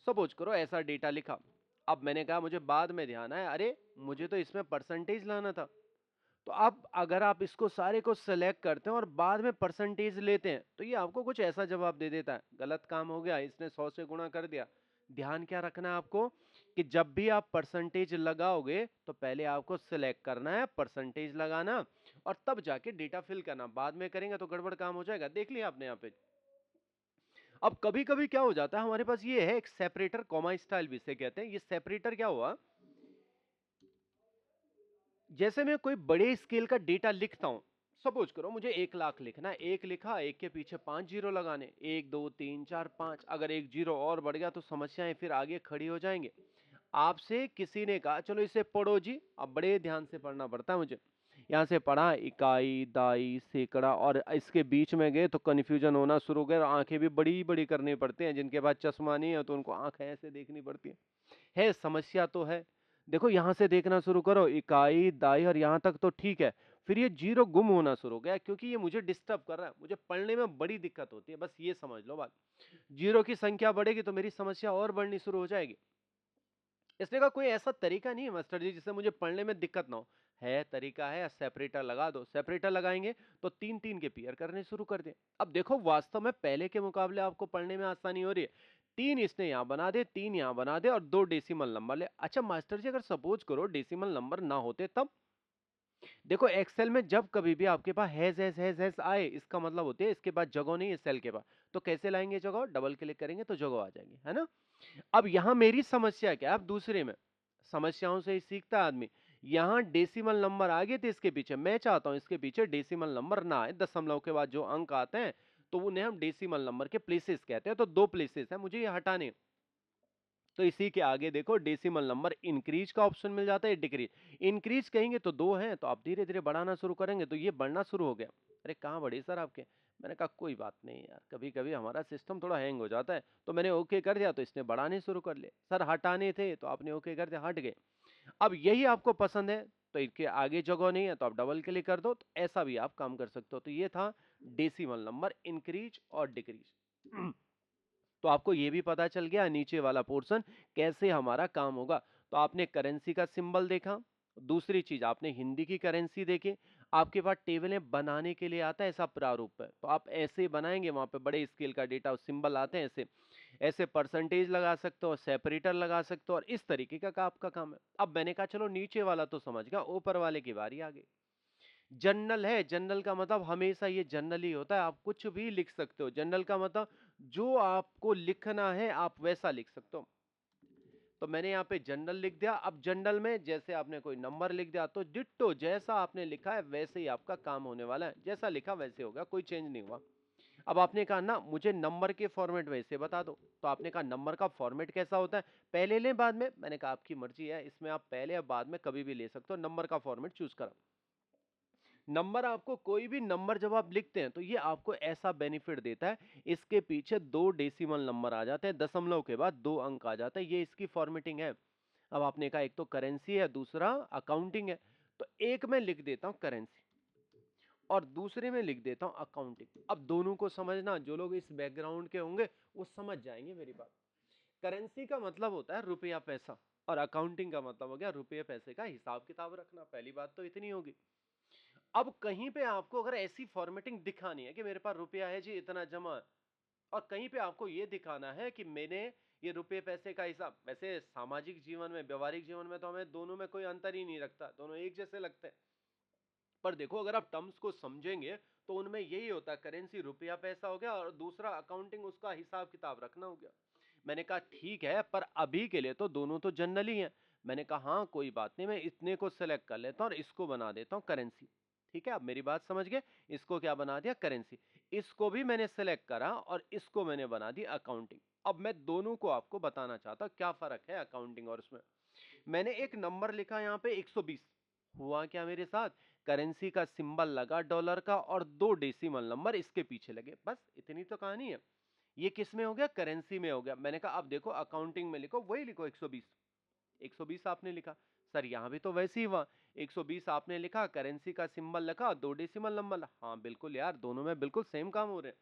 सपोज करो ऐसा डेटा लिखा। अब मैंने कहा मुझे बाद में ध्यान आया, अरे मुझे तो इसमें परसेंटेज लाना था। तो अब अगर आप इसको सारे को सिलेक्ट करते हैं और बाद में परसेंटेज लेते हैं तो ये आपको कुछ ऐसा जवाब दे देता है, गलत काम हो गया, इसने 100 से गुणा कर दिया। ध्यान क्या रखना है आपको कि जब भी आप परसेंटेज लगाओगे तो पहले आपको सिलेक्ट करना है, परसेंटेज लगाना, और तब जाके डेटा फिल करना। बाद में करेंगे तो गड़बड़ काम हो जाएगा। देख लिया आपने यहाँ पे। अब कभी कभी क्या हो जाता है, हमारे पास ये है एक सेपरेटर, कॉमा स्टाइल भी इसे कहते हैं। ये सेपरेटर क्या हुआ, जैसे मैं कोई बड़े स्केल का डेटा लिखता हूं, सपोज करो मुझे 1 लाख लिखना है, एक लिखा, एक के पीछे 5 जीरो लगाने, 1 2 3 4 5, अगर एक जीरो और बढ़ गया तो समस्याएं फिर आगे खड़ी हो जाएंगे। आपसे किसी ने कहा चलो इसे पढ़ो जी, अब बड़े ध्यान से पढ़ना पड़ता है मुझे। यहाँ से पढ़ा इकाई, दाई, सैकड़ा, और इसके बीच में गए तो कंफ्यूजन होना शुरू हो गया, आंखें भी बड़ी बड़ी करनी पड़ती हैं, जिनके पास चश्मा नहीं है तो उनको आंखें ऐसे देखनी पड़ती है समस्या तो है। देखो यहां से देखना शुरू करो, इकाई, दाई, और यहां तक तो ठीक है, फिर ये जीरो गुम होना शुरू हो गया क्योंकि ये मुझे डिस्टर्ब कर रहा है, मुझे पढ़ने में बड़ी दिक्कत होती है, बस ये समझ लो बात। जीरो की संख्या बढ़ेगी तो मेरी समस्या और बढ़नी शुरू हो जाएगी। इसने का कोई ऐसा तरीका नहीं है मास्टर जी जिससे मुझे पढ़ने में दिक्कत ना हो। है तरीका है, सेपरेटर लगा दो। सेपरेटर लगाएंगे तो 3 3 के पेयर करने शुरू कर दे। अब देखो वास्तव में पहले के मुकाबले आपको पढ़ने में आसानी हो रही है। 3 इसने यहाँ बना दे, 3 यहाँ बना दे, और 2 डेसिमल नंबर ले। अच्छा मास्टर जी अगर सपोज करो डेसिमल नंबर ना होते तब, देखो एक्सेल में जब कभी भी आपके पास हैज आए, इसका मतलब होते है इसके पास जगह नहीं है सेल के पास। तो कैसे लाएंगे जगह, डबल क्लिक करेंगे तो जगह आ जाएंगे, है ना। अब यहां मेरी समस्या क्या है, अब दूसरे में समस्याओं से ही सीखता है आदमी। यहां डेसिमल नंबर आ गए थे इसके पीछे, मैं चाहता हूं इसके पीछे डेसिमल नंबर ना आए, दशमलव के बाद जो अंक आते हैं तो उन्हें हम डेसिमल नंबर के प्लेसेस कहते हैं। तो 2 प्लेसेस है, मुझे ये हटाने। तो इसी के आगे देखो डेसिमल नंबर इंक्रीज का ऑप्शन मिल जाता है, डिक्रीज। इंक्रीज कहेंगे तो 2 है, तो आप धीरे धीरे बढ़ाना शुरू करेंगे तो ये बढ़ना शुरू हो गया। अरे कहाँ बढ़े सर आपके, मैंने कहा कोई बात नहीं यार, कभी कभी हमारा सिस्टम थोड़ा हैंग हो जाता है। तो मैंने ओके कर दिया तो इसने बढ़ाने शुरू कर लिए। सर हटाने थे तो आपने ओके कर दिया, हट गए। अब यही आपको पसंद है तो इनके आगे जगह नहीं है तो आप डबल क्लिक कर दो, तो ऐसा भी आप काम कर सकते हो। तो ये था डेसिमल नंबर इंक्रीज और डिक्रीज। तो आपको ये भी पता चल गया नीचे वाला पोर्शन कैसे हमारा काम होगा। तो आपने करेंसी का सिंबल देखा, दूसरी चीज आपने हिंदी की करेंसी देखी। आपके पास टेबलें बनाने के लिए आता है ऐसा प्रारूप है, तो आप ऐसे बनाएंगे, वहां पे बड़े स्केल का डेटा सिंबल आते हैं ऐसे। ऐसे परसेंटेज लगा सकते हो, सेपरेटर लगा सकते हो, और इस तरीके का आपका काम है। अब मैंने कहा चलो नीचे वाला तो समझ गया, ऊपर वाले की बारी आ गई। जनरल है, जनरल का मतलब हमेशा ये जनरल ही होता है, आप कुछ भी लिख सकते हो। जनरल का मतलब जो आपको लिखना है आप वैसा लिख सकते हो। तो मैंने यहाँ पे जनरल लिख दिया। अब जनरल में जैसे आपने कोई नंबर लिख दिया तो डिट्टो जैसा आपने लिखा है वैसे ही आपका काम होने वाला है, जैसा लिखा वैसे होगा, कोई चेंज नहीं हुआ। अब आपने कहा ना मुझे नंबर के फॉर्मेट वैसे बता दो, तो आपने कहा नंबर का फॉर्मेट कैसा होता है, पहले लें बाद में? मैंने कहा आपकी मर्जी है, इसमें आप पहले या बाद में कभी भी ले सकते हो, नंबर का फॉर्मेट चूज करा। नंबर आपको कोई भी नंबर जब आप लिखते हैं तो ये आपको ऐसा बेनिफिट देता है, इसके पीछे 2 डेसिमल नंबर आ जाते हैं, दशमलव के बाद 2 अंक आ जाता है, ये इसकी फॉर्मेटिंग है। अब आपने कहा एक तो करेंसी है, दूसरा अकाउंटिंग है, तो एक में लिख देता हूं करेंसी और दूसरे में लिख देता हूं अकाउंटिंग। अब दोनों को समझना, जो लोग इस बैकग्राउंड के होंगे वो समझ जाएंगे मेरी बात। करेंसी का मतलब होता है रुपया पैसा, और अकाउंटिंग का मतलब हो गया रुपये पैसे का हिसाब किताब रखना। पहली बात तो इतनी होगी। अब कहीं पे आपको अगर ऐसी फॉर्मेटिंग दिखानी है कि मेरे पास रुपया है जी इतना जमा है, और कहीं पे आपको ये दिखाना है कि मैंने ये रुपये पैसे का हिसाब, वैसे सामाजिक जीवन में, व्यवहारिक जीवन में तो हमें दोनों में कोई अंतर ही नहीं रखता, दोनों एक जैसे लगते हैं। पर देखो अगर आप टर्म्स को समझेंगे तो उनमें यही होता है, करेंसी रुपया पैसा हो गया और दूसरा अकाउंटिंग उसका हिसाब किताब रखना हो गया। मैंने कहा ठीक है, पर अभी के लिए तो दोनों तो जनरल ही हैं। मैंने कहा हाँ कोई बात नहीं, मैं इतने को सेलेक्ट कर लेता हूँ और इसको बना देता हूँ करेंसी। ठीक है, अब मेरी बात समझ गए, इसको क्या बना दिया करेंसी, इसको भी मैंने सेलेक्ट करा और इसको मैंने बना दी अकाउंटिंग। अब मैं दोनों को आपको बताना चाहता हूँ क्या फर्क है अकाउंटिंग और उसमें। मैंने एक नंबर लिखा यहाँ पे 120, हुआ क्या मेरे साथ, करेंसी का सिंबल लगा डॉलर का और 2 डेसिमल नंबर इसके पीछे लगे, बस इतनी तो कहानी है। ये किस में हो गया, करेंसी में हो गया। मैंने कहा अब देखो अकाउंटिंग में लिखो, वही लिखो 120। 120 आपने लिखा, सर यहाँ भी तो वैसे ही हुआ, 120 आपने लिखा, करेंसी का सिंबल लगा, 2 डेसिमल नंबर, हाँ बिल्कुल यार दोनों में बिल्कुल सेम काम हो रहे हैं।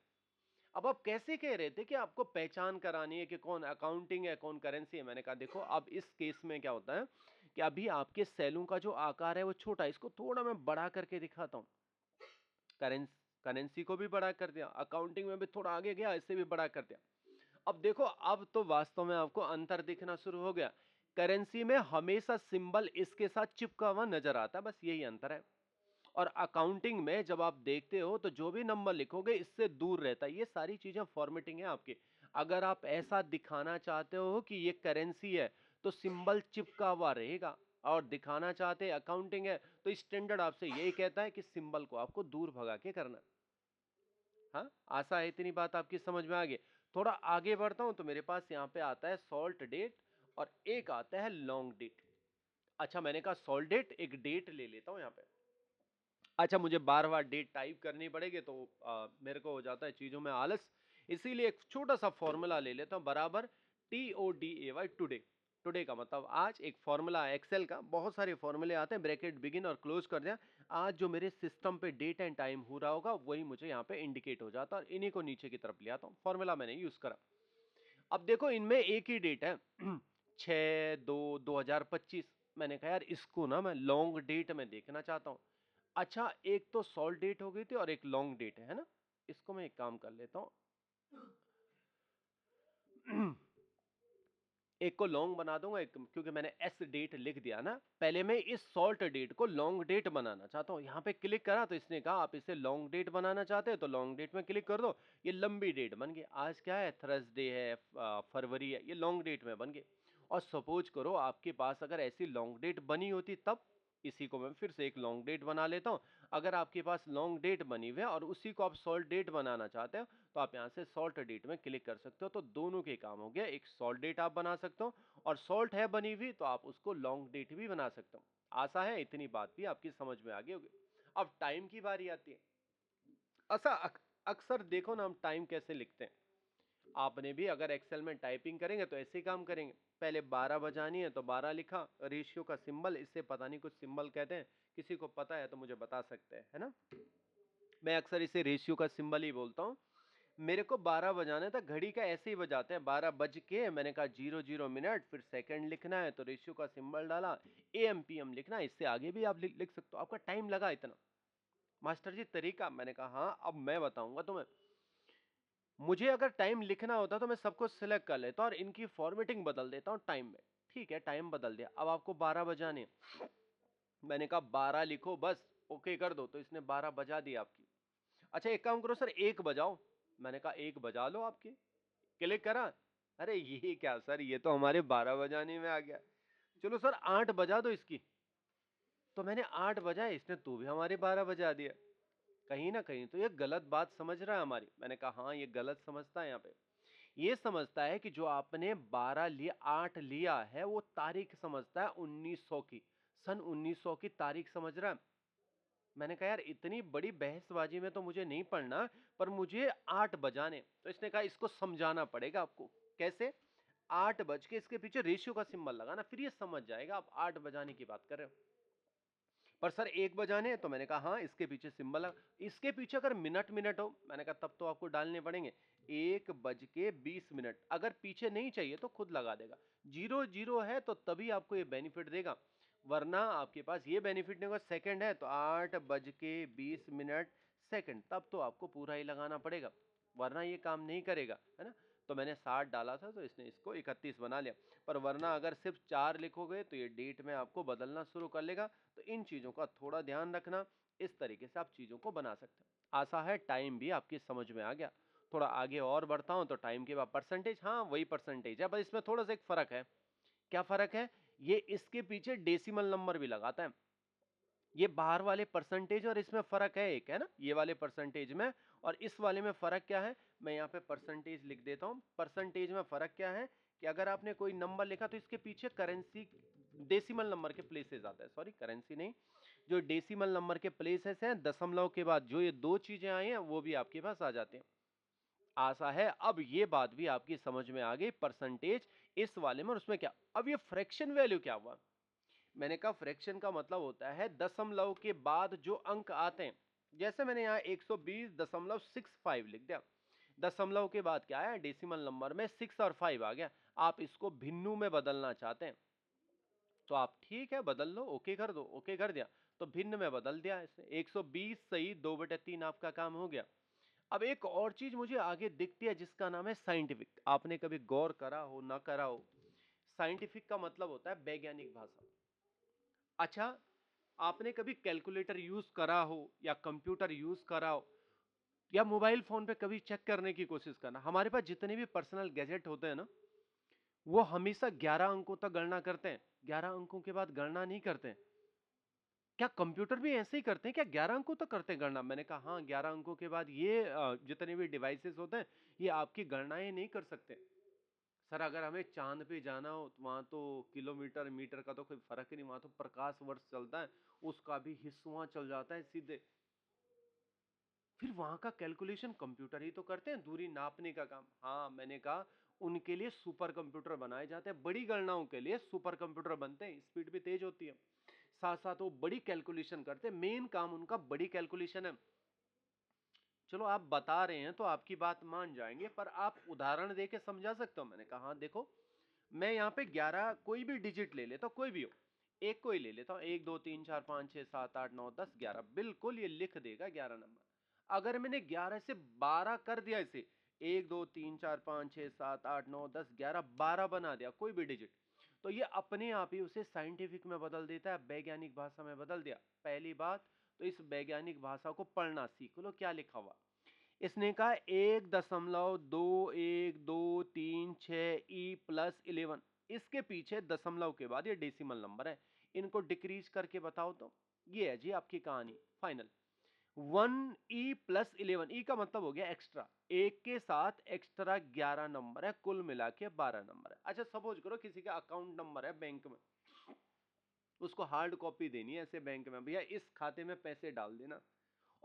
अब आप कैसे कह रहे थे कि आपको पहचान करानी है कि कौन अकाउंटिंग है कौन करेंसी है? मैंने कहा देखो अब इस केस में क्या होता है कि अभी आपके सेलों का जो आकार है वो छोटा है, इसको थोड़ा मैं बड़ा करके दिखाता हूँ। करेंसी करेंसी को भी बड़ा कर दिया, अकाउंटिंग में भी थोड़ा आगे गया, इससे भी बड़ा कर दिया। अब देखो अब तो वास्तव में आपको अंतर दिखना शुरू हो गया। करेंसी में हमेशा सिंबल इसके साथ चिपका हुआ नजर आता है, बस यही अंतर है। और अकाउंटिंग में जब आप देखते हो तो जो भी नंबर लिखोगे इससे दूर रहता है। ये सारी चीजें फॉर्मेटिंग है आपकी। अगर आप ऐसा दिखाना चाहते हो कि ये करेंसी है तो सिंबल चिपका हुआ रहेगा, और दिखाना चाहते हैं अकाउंटिंग है तो स्टैंडर्ड आपसे यही कहता है कि सिंबल को आपको दूर भगा के करना। हाँ, आशा है इतनी बात आपकी समझ में आ गई। थोड़ा आगे बढ़ता हूं तो मेरे पास यहाँ पे आता है सॉल्ट डेट और एक आता है लॉन्ग डेट। अच्छा मैंने कहा सॉल्ट डेट, एक डेट ले लेता हूं यहाँ पे। अच्छा मुझे बार बार डेट टाइप करनी पड़ेगी तो मेरे को हो जाता है चीजों में आलस, इसीलिए एक छोटा सा फॉर्मूला ले लेता हूँ, बराबर TODAY, टुडे। टुडे का मतलब आज, एक फॉर्मूला है एक्सेल का, बहुत सारे फॉर्मूले आते हैं, ब्रैकेट बिगिन और क्लोज कर दिया। आज जो मेरे सिस्टम पे डेट एंड टाइम हो रहा होगा वही मुझे यहाँ पे इंडिकेट हो जाता है, और इन्हीं को नीचे की तरफ ले आता हूँ। फॉर्मूला मैंने यूज करा। अब देखो इनमें एक ही डेट है 6/2/2025। मैंने कहा यार इसको ना मैं लॉन्ग डेट में देखना चाहता हूँ। अच्छा एक तो सॉल्ट डेट हो गई थी और एक लॉन्ग डेट है ना, इसको मैं एक काम कर लेता हूँ एक को लॉन्ग बना दूंगा, एक क्योंकि मैंने एस डेट लिख दिया ना, पहले मैं इस सॉल्ट डेट को लॉन्ग डेट बनाना चाहता हूँ। यहाँ पे क्लिक करा तो इसने कहा आप इसे लॉन्ग डेट बनाना चाहते हैं तो लॉन्ग डेट में क्लिक कर दो, ये लंबी डेट बन गई। आज क्या है, थर्सडे है, फरवरी है, ये लॉन्ग डेट में बन गई। और सपोज करो आपके पास अगर ऐसी लॉन्ग डेट बनी होती तब, इसी को मैं फिर से एक लॉन्ग डेट बना लेता हूँ। अगर आपके पास लॉन्ग डेट बनी हुई है और उसी को आप सॉल्ट डेट बनाना चाहते हो तो आप यहाँ से सॉल्ट डेट में क्लिक कर सकते हो, तो दोनों के काम हो गया। एक सॉल्ट डेट आप बना सकते हो और सॉल्ट है बनी हुई तो आप उसको लॉन्ग डेट भी बना सकते हो। आशा है इतनी बात भी आपकी समझ में आ गई होगी। अब टाइम की बारी आती है। अच्छा अक्सर देखो ना हम टाइम कैसे लिखते हैं, आपने भी अगर एक्सेल में टाइपिंग करेंगे तो ऐसे ही काम करेंगे। पहले 12 बजानी है तो 12 लिखा, रेशियो का सिंबल, इससे पता नहीं कुछ सिंबल कहते हैं, किसी को पता है तो मुझे बता सकते हैं, है ना। मैं अक्सर इसे रेशियो का सिंबल ही बोलता हूँ। मेरे को 12 बजाना था, घड़ी का ऐसे ही बजाते हैं, 12 बज के मैंने कहा 00 मिनट, फिर सेकंड लिखना है तो रेशियो का सिंबल डाला, AM PM लिखना है, इससे आगे भी आप लिख सकते हो। आपका टाइम लगा इतना, मास्टर जी तरीका? मैंने कहा हाँ अब मैं बताऊंगा तुम्हें। मुझे अगर टाइम लिखना होता तो मैं सबको सिलेक्ट कर लेता और इनकी फॉर्मेटिंग बदल देता हूँ टाइम में। ठीक है, टाइम बदल दिया, अब आपको 12 बजाने। मैंने कहा 12 लिखो बस, ओके कर दो, तो इसने 12 बजा दी आपकी। अच्छा एक काम करो सर, 1 बजाओ। मैंने कहा 1 बजा लो आपकी, क्लिक करा। अरे ये क्या सर, ये तो हमारे 12 बजाने में आ गया। चलो सर 8 बजा दो इसकी। तो मैंने 8 बजाए, इसने तो भी हमारे 12 बजा दिया। कहीं ना कहीं तो ये गलत बात समझ रहा है हमारी। मैंने कहा हाँ ये गलत समझता है। यहाँ पे ये समझता है कि जो आपने 12 लिया, 8 लिया है, वो तारीख समझता है 1900 की, सन 1900 की तारीख समझ रहा है। मैंने कहा यार इतनी बड़ी बहसबाजी में तो मुझे नहीं पढ़ना, पर मुझे 8 बजाने। तो इसने कहा इसको समझाना पड़ेगा आपको। कैसे? 8 बज के इसके पीछे रेशियो का सिंबल लगाना, फिर ये समझ जाएगा आप 8 बजाने की बात कर रहे हो। पर सर 1 बजाने हैं, तो मैंने कहा हाँ इसके पीछे सिंबल लगा। इसके पीछे अगर मिनट मिनट हो, मैंने कहा तब तो आपको डालने पड़ेंगे 1 बज के 20 मिनट। अगर पीछे नहीं चाहिए तो खुद लगा देगा। 00 है तो तभी आपको ये बेनिफिट देगा, वरना आपके पास ये बेनिफिट नहीं होगा। सेकंड है तो 8 बज के 20 मिनट सेकंड, तब तो आपको पूरा ही लगाना पड़ेगा, वरना ये काम नहीं करेगा, है ना। तो मैंने 60 डाला था तो इसने इसको 31 बना लिया। पर वरना अगर सिर्फ 4 लिखोगे तो ये डेट में आपको बदलना शुरू कर लेगा। तो इन चीजों का थोड़ा ध्यान रखना, इस तरीके से आप चीजों को बना सकते हैं। आशा है टाइम भी आपकी समझ में आ गया। थोड़ा आगे और बढ़ता हूं तो टाइम के बाद परसेंटेज, हाँ वही परसेंटेज है, बस इसमें थोड़ा सा एक फर्क है। क्या फर्क है? ये इसके पीछे डेसिमल नंबर भी लगाता है। ये बाहर वाले परसेंटेज और इसमें फर्क है एक, है ना, ये वाले परसेंटेज में और इस वाले में फर्क क्या है। मैं यहाँ पे परसेंटेज लिख देता हूँ। परसेंटेज में फर्क क्या है कि अगर आपने कोई नंबर लिखा तो इसके पीछे करेंसी डेसिमल नंबर के प्लेसेस आता है, सॉरी करेंसी नहीं, जो डेसिमल नंबर के प्लेसेस हैं, दशमलव के बाद जो ये दो चीजें आई हैं वो भी आपके पास आ जाते हैं। आशा है अब ये बात भी आपकी समझ में आ गई, परसेंटेज इस वाले में और उसमें क्या। अब ये फ्रैक्शन वैल्यू क्या हुआ। मैंने कहा फ्रैक्शन का मतलब होता है दशमलव के बाद जो अंक आते हैं। जैसे मैंने यहाँ 120.65 लिख दिया, दशमलव के बाद क्या आया, डेसिमल नंबर में 6 और 5 आ गया। आप इसको भिन्नों में बदलना चाहते हैं तो आप ठीक है बदल लो, ओके कर दो, ओके कर दिया तो भिन्न में बदल दिया इसने। 120 सही 2/3 आपका काम हो गया। अब एक और चीज मुझे आगे दिखती है जिसका नाम है साइंटिफिक। आपने कभी गौर करा हो ना करा हो, साइंटिफिक का मतलब होता है वैज्ञानिक भाषा। अच्छा, आपने कभी कैलकुलेटर यूज करा हो या कंप्यूटर यूज करा हो या मोबाइल फोन पे कभी चेक करने की कोशिश करना, हमारे पास जितने भी पर्सनल गैजेट होते हैं ना, वो हमेशा 11 अंकों तक गणना करते हैं, 11 अंकों के बाद गणना नहीं करते हैं। क्या कंप्यूटर भी ऐसे ही करते हैं क्या, 11 अंकों तक करते हैं गणना? मैंने कहा हाँ 11 अंकों के बाद ये जितने भी डिवाइसेस होते हैं ये आपकी गणनाएं नहीं कर सकते। सर अगर हमें चांद पे जाना हो तो वहां तो किलोमीटर मीटर का तो कोई फर्क ही नहीं, वहां तो प्रकाश वर्ष चलता है, उसका भी हिस्सा चल जाता है सीधे। फिर वहां का कैलकुलेशन कंप्यूटर ही तो करते हैं, दूरी नापने का काम। हाँ मैंने कहा उनके लिए सुपर कंप्यूटर बनाए जाते हैं, बड़ी गणनाओं के लिए सुपर कंप्यूटर बनते हैं, स्पीड भी तेज होती है, साथ साथ वो बड़ी कैलकुलेशन करते हैं, मेन काम उनका बड़ी कैलकुलेशन है। चलो आप बता रहे हैं तो आपकी बात मान जाएंगे, पर आप उदाहरण दे के समझा सकते हो। मैंने कहा हाँ देखो, मैं यहाँ पे 11 कोई भी डिजिट ले लेता हूँ, कोई भी हो, एक को ही ले लेता हूँ, 1 2 3 4 5 6 7 8 9 10 11, बिल्कुल ये लिख देगा 11 नंबर। अगर मैंने 11 से 12 कर दिया इसे, 1 2 3 4 5 6 7 8 9 10 11 12 बना दिया कोई भी डिजिट, तो ये अपने आप ही उसे साइंटिफिक में बदल देता है, वैज्ञानिक भाषा में बदल दिया। पहली बात तो इस वैज्ञानिक भाषा को पढ़ना सीख लो, क्या लिखा हुआ। इसने कहा 1.2123 इसके पीछे दशमलव के बाद ये डेसिमल नंबर है, इनको डिक्रीज करके बताओ तो ये है जी आपकी कहानी फाइनल। 1e+11, ई का मतलब हो गया एक्स्ट्रा, एक के साथ एक्स्ट्रा 11 नंबर है, कुल मिला के 12 नंबर है। अच्छा सपोज करो किसी का अकाउंट नंबर है बैंक में, उसको हार्ड कॉपी देनी है ऐसे बैंक में, भैया इस खाते में पैसे डाल देना।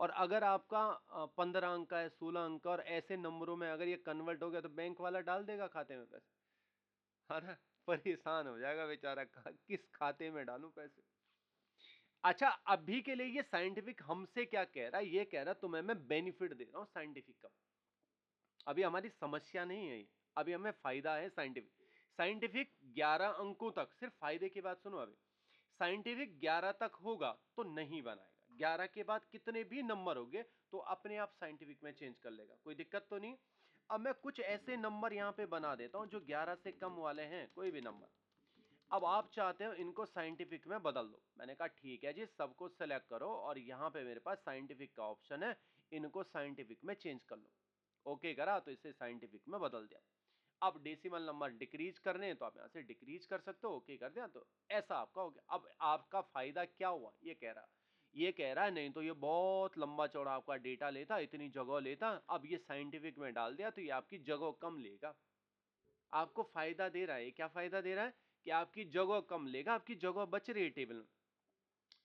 और अगर आपका 15 अंक का है, 16 अंक का, और ऐसे नंबरों में अगर ये कन्वर्ट हो गया तो बैंक वाला डाल देगा खाते में पैसे, है ना। परेशान हो जाएगा बेचारा, किस खाते में डालूं पैसे। अच्छा अभी के लिए ये साइंटिफिक हमसे क्या कह रहा है, ये कह रहा है तुम्हें मैं बेनिफिट दे रहा हूं साइंटिफिक का। अभी हमारी समस्या नहीं है ये, अभी हमें फायदा है साइंटिफिक। साइंटिफिक 11 अंकों तक, सिर्फ फायदे की बात सुनो अभी, साइंटिफिक 11 तक होगा तो नहीं बनाएगा, 11 के बाद कितने भी नंबर होंगे तो अपने आप साइंटिफिक में चेंज कर लेगा, कोई दिक्कत तो नहीं। अब मैं कुछ ऐसे नंबर यहाँ पे बना देता हूँ जो 11 से कम वाले हैं, कोई भी नंबर। अब आप चाहते हो इनको साइंटिफिक में बदल दो। मैंने कहा ठीक है जी, सबको सेलेक्ट करो और यहाँ पे मेरे पास साइंटिफिक का ऑप्शन है, इनको साइंटिफिक में चेंज कर लो। ओके करा तो इसे साइंटिफिक में बदल दिया। अब डेसिमल नंबर डिक्रीज करने हैं तो आप यहाँ से डिक्रीज कर सकते हो, ओके कर दिया तो ऐसा आपका हो गया। अब आपका फायदा क्या हुआ ये कह रहा है नहीं तो ये बहुत लंबा चौड़ा आपका डेटा लेता, इतनी जगह लेता, अब ये साइंटिफिक में डाल दिया तो ये आपकी जगह कम लेगा। आपको फायदा दे रहा है। क्या फायदा दे रहा है कि आपकी जगह कम लेगा, आपकी जगह बच रही है टेबल में।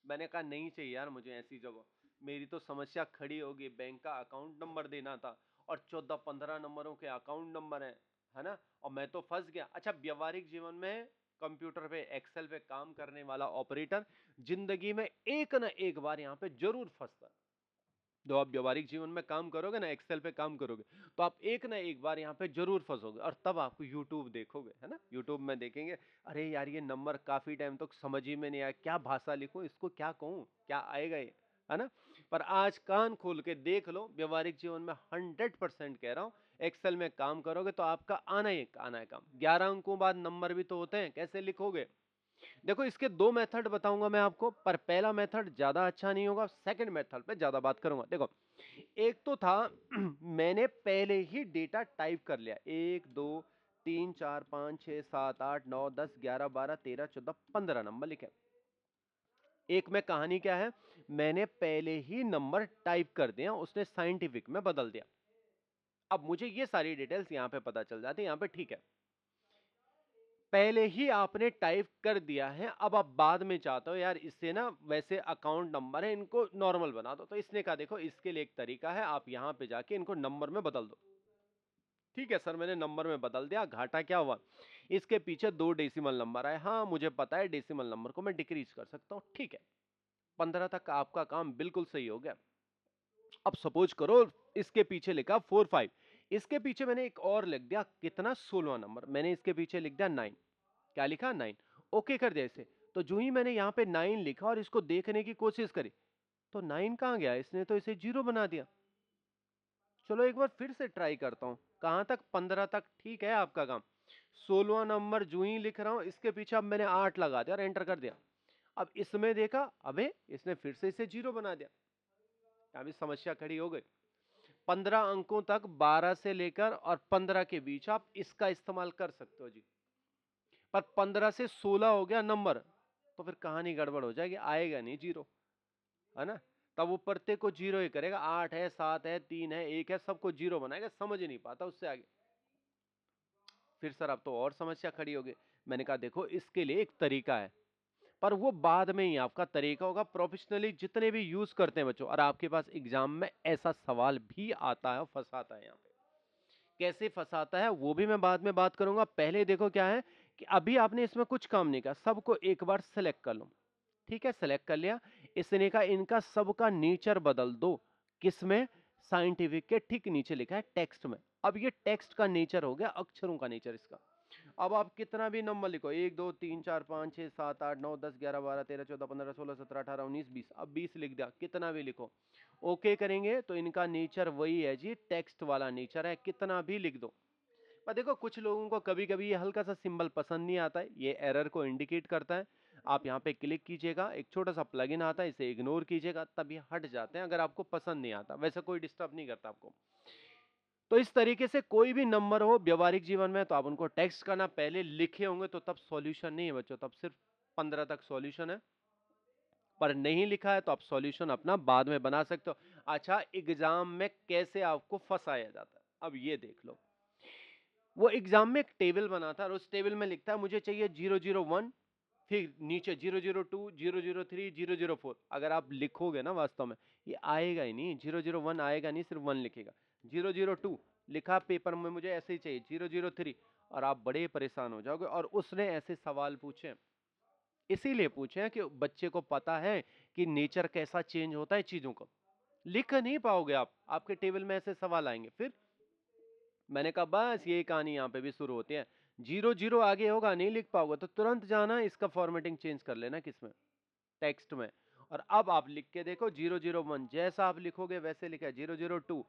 मैंने कहा नहीं चाहिए यार मुझे ऐसी जगह, मेरी तो समस्या खड़ी होगी, बैंक का अकाउंट नंबर देना था और 14-15 नंबरों के अकाउंट नंबर है ना, और मैं तो फंस गया। अच्छा, व्यवहारिक जीवन में कंप्यूटर पे एक्सेल पे काम करने वाला ऑपरेटर जिंदगी में एक ना एक बार यहाँ पे जरूर फंसता है। जो आप व्यवहारिक जीवन में काम करोगे ना, एक्सेल पे काम करोगे, तो आप एक ना एक बार यहाँ पे जरूर फंसोगे और तब आपको यूट्यूब देखोगे, है ना, यूट्यूब में देखेंगे अरे यार ये नंबर काफी टाइम तक समझ ही में नहीं आया, क्या भाषा लिखूं, इसको क्या कहूं, क्या आएगा ये, है ना। पर आज कान खोल के देख लो, व्यवहारिक जीवन में 100% कह रहा हूं, एक्सेल में काम करोगे तो आपका आना ही आना है काम। 11 अंकों बाद नंबर भी तो होते हैं, कैसे लिखोगे। देखो इसके दो मेथड बताऊंगा मैं आपको, पर पहला मेथड ज्यादा अच्छा नहीं होगा, सेकंड मेथड पे ज्यादा बात करूंगा। देखो एक तो था मैंने पहले ही डेटा टाइप कर लिया, 1 2 3 4 5 6 7 8 9 10 11 12 13 14 15 नंबर लिखे। एक में कहानी क्या है, मैंने पहले ही नंबर टाइप कर दिया, उसने साइंटिफिक में बदल दिया। अब मुझे ये सारी डिटेल्स यहां पे पता चल जाती है, यहां पे ठीक है, पहले ही आपने टाइप कर दिया है, अब आप बाद में चाहते हो यार इससे ना वैसे अकाउंट नंबर है इनको नॉर्मल बना दो, तो इसने कहा देखो इसके लिए एक तरीका है, आप यहां पे जाके इनको नंबर में बदल दो। ठीक है सर, मैंने नंबर में बदल दिया, घाटा क्या हुआ, इसके पीछे 2 डेसिमल नंबर आए। हाँ मुझे पता है डेसिमल नंबर को मैं डिक्रीज कर सकता हूं, ठीक है, 15 तक आपका काम बिल्कुल सही हो गया। अब सपोज करो इसके पीछे लिखा 4 5, इसके पीछे मैंने एक और लिख दिया कितना, 16वां नंबर, मैंने इसके पीछे लिख दिया 9। क्या लिखा, 9। ओके कर दिया इसे। तो जो ही मैंने यहाँ पे 9 लिखा और इसको देखने की कोशिश करी, तो 9 कहाँ गया, इसने तो इसे 0 बना दिया। चलो एक बार फिर से ट्राई करता हूं, कहां तक, 15 तक ठीक है आपका काम। 16वां नंबर जो ही लिख रहा हूं, इसके पीछे अब मैंने 8 लगा दिया और एंटर कर दिया। अब इसमें देखा, अबे इसने फिर से इसे 0 बना दिया, अभी समस्या खड़ी हो गई। 15 अंकों तक 12 से लेकर और 15 के बीच आप इसका इस्तेमाल कर सकते हो जी। पर 15 से 16 हो गया नंबर, तो फिर कहानी गड़बड़ हो जाएगी, आएगा नहीं 0, है ना। तब वो प्रत्येक को 0 ही करेगा, 8 है 7 है 3 है 1 है, सबको 0 बनाएगा, समझ ही नहीं पाता उससे आगे। फिर सर अब तो और समस्या खड़ी हो गई। मैंने कहा देखो इसके लिए एक तरीका है, पर वो बाद में ही आपका तरीका होगा, प्रोफेशनली जितने भी यूज करते हैं बच्चों, और आपके पास एग्जाम में ऐसा सवाल भी आता है, फंसाता है यहाँ पे, कैसे फंसाता है वो भी मैं बाद में बात करूंगा। पहले देखो क्या है कि अभी आपने इसमें कुछ काम नहीं किया, सबको एक बार सेलेक्ट कर लो। ठीक है, सेलेक्ट कर लिया, इसने कहा इनका सबका नेचर बदल दो, किसमें, साइंटिफिक के ठीक नीचे लिखा है टेक्स्ट में। अब ये टेक्स्ट का नेचर हो गया, अक्षरों का नेचर इसका। अब आप कितना भी नंबर लिखो, 1 2 3 4 5 6 7 8 9 10 11 12 13 14 15 16 17 18 19 20, अब 20 लिख दिया, कितना भी लिखो, ओके करेंगे तो इनका नेचर वही है जी, टेक्स्ट वाला नेचर है, कितना भी लिख दो। पर देखो कुछ लोगों को कभी कभी ये हल्का सा सिंबल पसंद नहीं आता है, ये एरर को इंडिकेट करता है। आप यहाँ पे क्लिक कीजिएगा, एक छोटा सा प्लगइन आता है, इसे इग्नोर कीजिएगा, तब ये हट जाते हैं अगर आपको पसंद नहीं आता, वैसे कोई डिस्टर्ब नहीं करता आपको। तो इस तरीके से कोई भी नंबर हो व्यवहारिक जीवन में तो आप उनको टेक्स्ट करना, पहले लिखे होंगे तो तब सॉल्यूशन नहीं है बच्चों, तब सिर्फ 15 तक सॉल्यूशन है, पर नहीं लिखा है तो आप सॉल्यूशन अपना बाद में बना सकते हो। अच्छा, एग्जाम में कैसे आपको फंसाया जाता है, अब ये देख लो। वो एग्जाम में एक टेबल बनाता है और उस टेबल में लिखता है मुझे चाहिए 001, फिर नीचे 002 003 004। अगर आप लिखोगे ना वास्तव में ये आएगा ही नहीं, 001 आएगा नहीं, सिर्फ 1 लिखेगा। 002 लिखा पेपर में मुझे ऐसे ही चाहिए, 003, और आप बड़े परेशान हो जाओगे। और उसने ऐसे सवाल पूछे, इसीलिए पूछे हैं कि बच्चे को पता है कि नेचर कैसा चेंज होता है चीजों को, लिख नहीं पाओगे आप, आपके टेबल में ऐसे सवाल आएंगे। फिर मैंने कहा बस यही कहानी यहाँ पे भी शुरू होती है, 0 0 आगे होगा, नहीं लिख पाओगे तो तुरंत जाना इसका फॉर्मेटिंग चेंज कर लेना, किसमें, टेक्स्ट में। और अब आप लिख के देखो 001, जैसा आप लिखोगे वैसे लिखा है, 002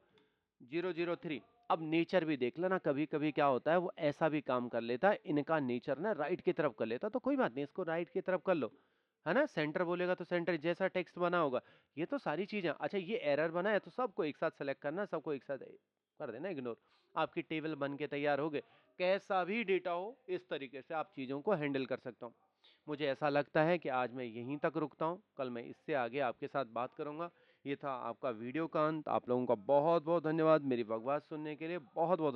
003, अब नेचर भी देख लेना, कभी-कभी क्या होता है वो ऐसा भी काम कर लेता है, इनका नेचर ना राइट की तरफ कर लेता है, तो कोई बात नहीं, इसको राइट की तरफ कर लो, है ना? सेंटर बोलेगा तो सेंटर, जैसा टेक्स्ट बना होगा, ये तो सारी चीज़ें। अच्छा, ये एरर बना है तो सबको एक साथ सेलेक्ट करना, सबको एक साथ कर देना इग्नोर। आपकी टेबल बन के तैयार हो गए। कैसा भी डेटा हो, इस तरीके से आप चीज़ों को हैंडल कर सकता हूँ। मुझे ऐसा लगता है कि आज मैं यहीं तक रुकता हूँ, कल मैं इससे आगे आपके साथ बात करूँगा। ये था आपका वीडियो का अंत। आप लोगों का बहुत-बहुत धन्यवाद मेरी बकवास सुनने के लिए। बहुत-बहुत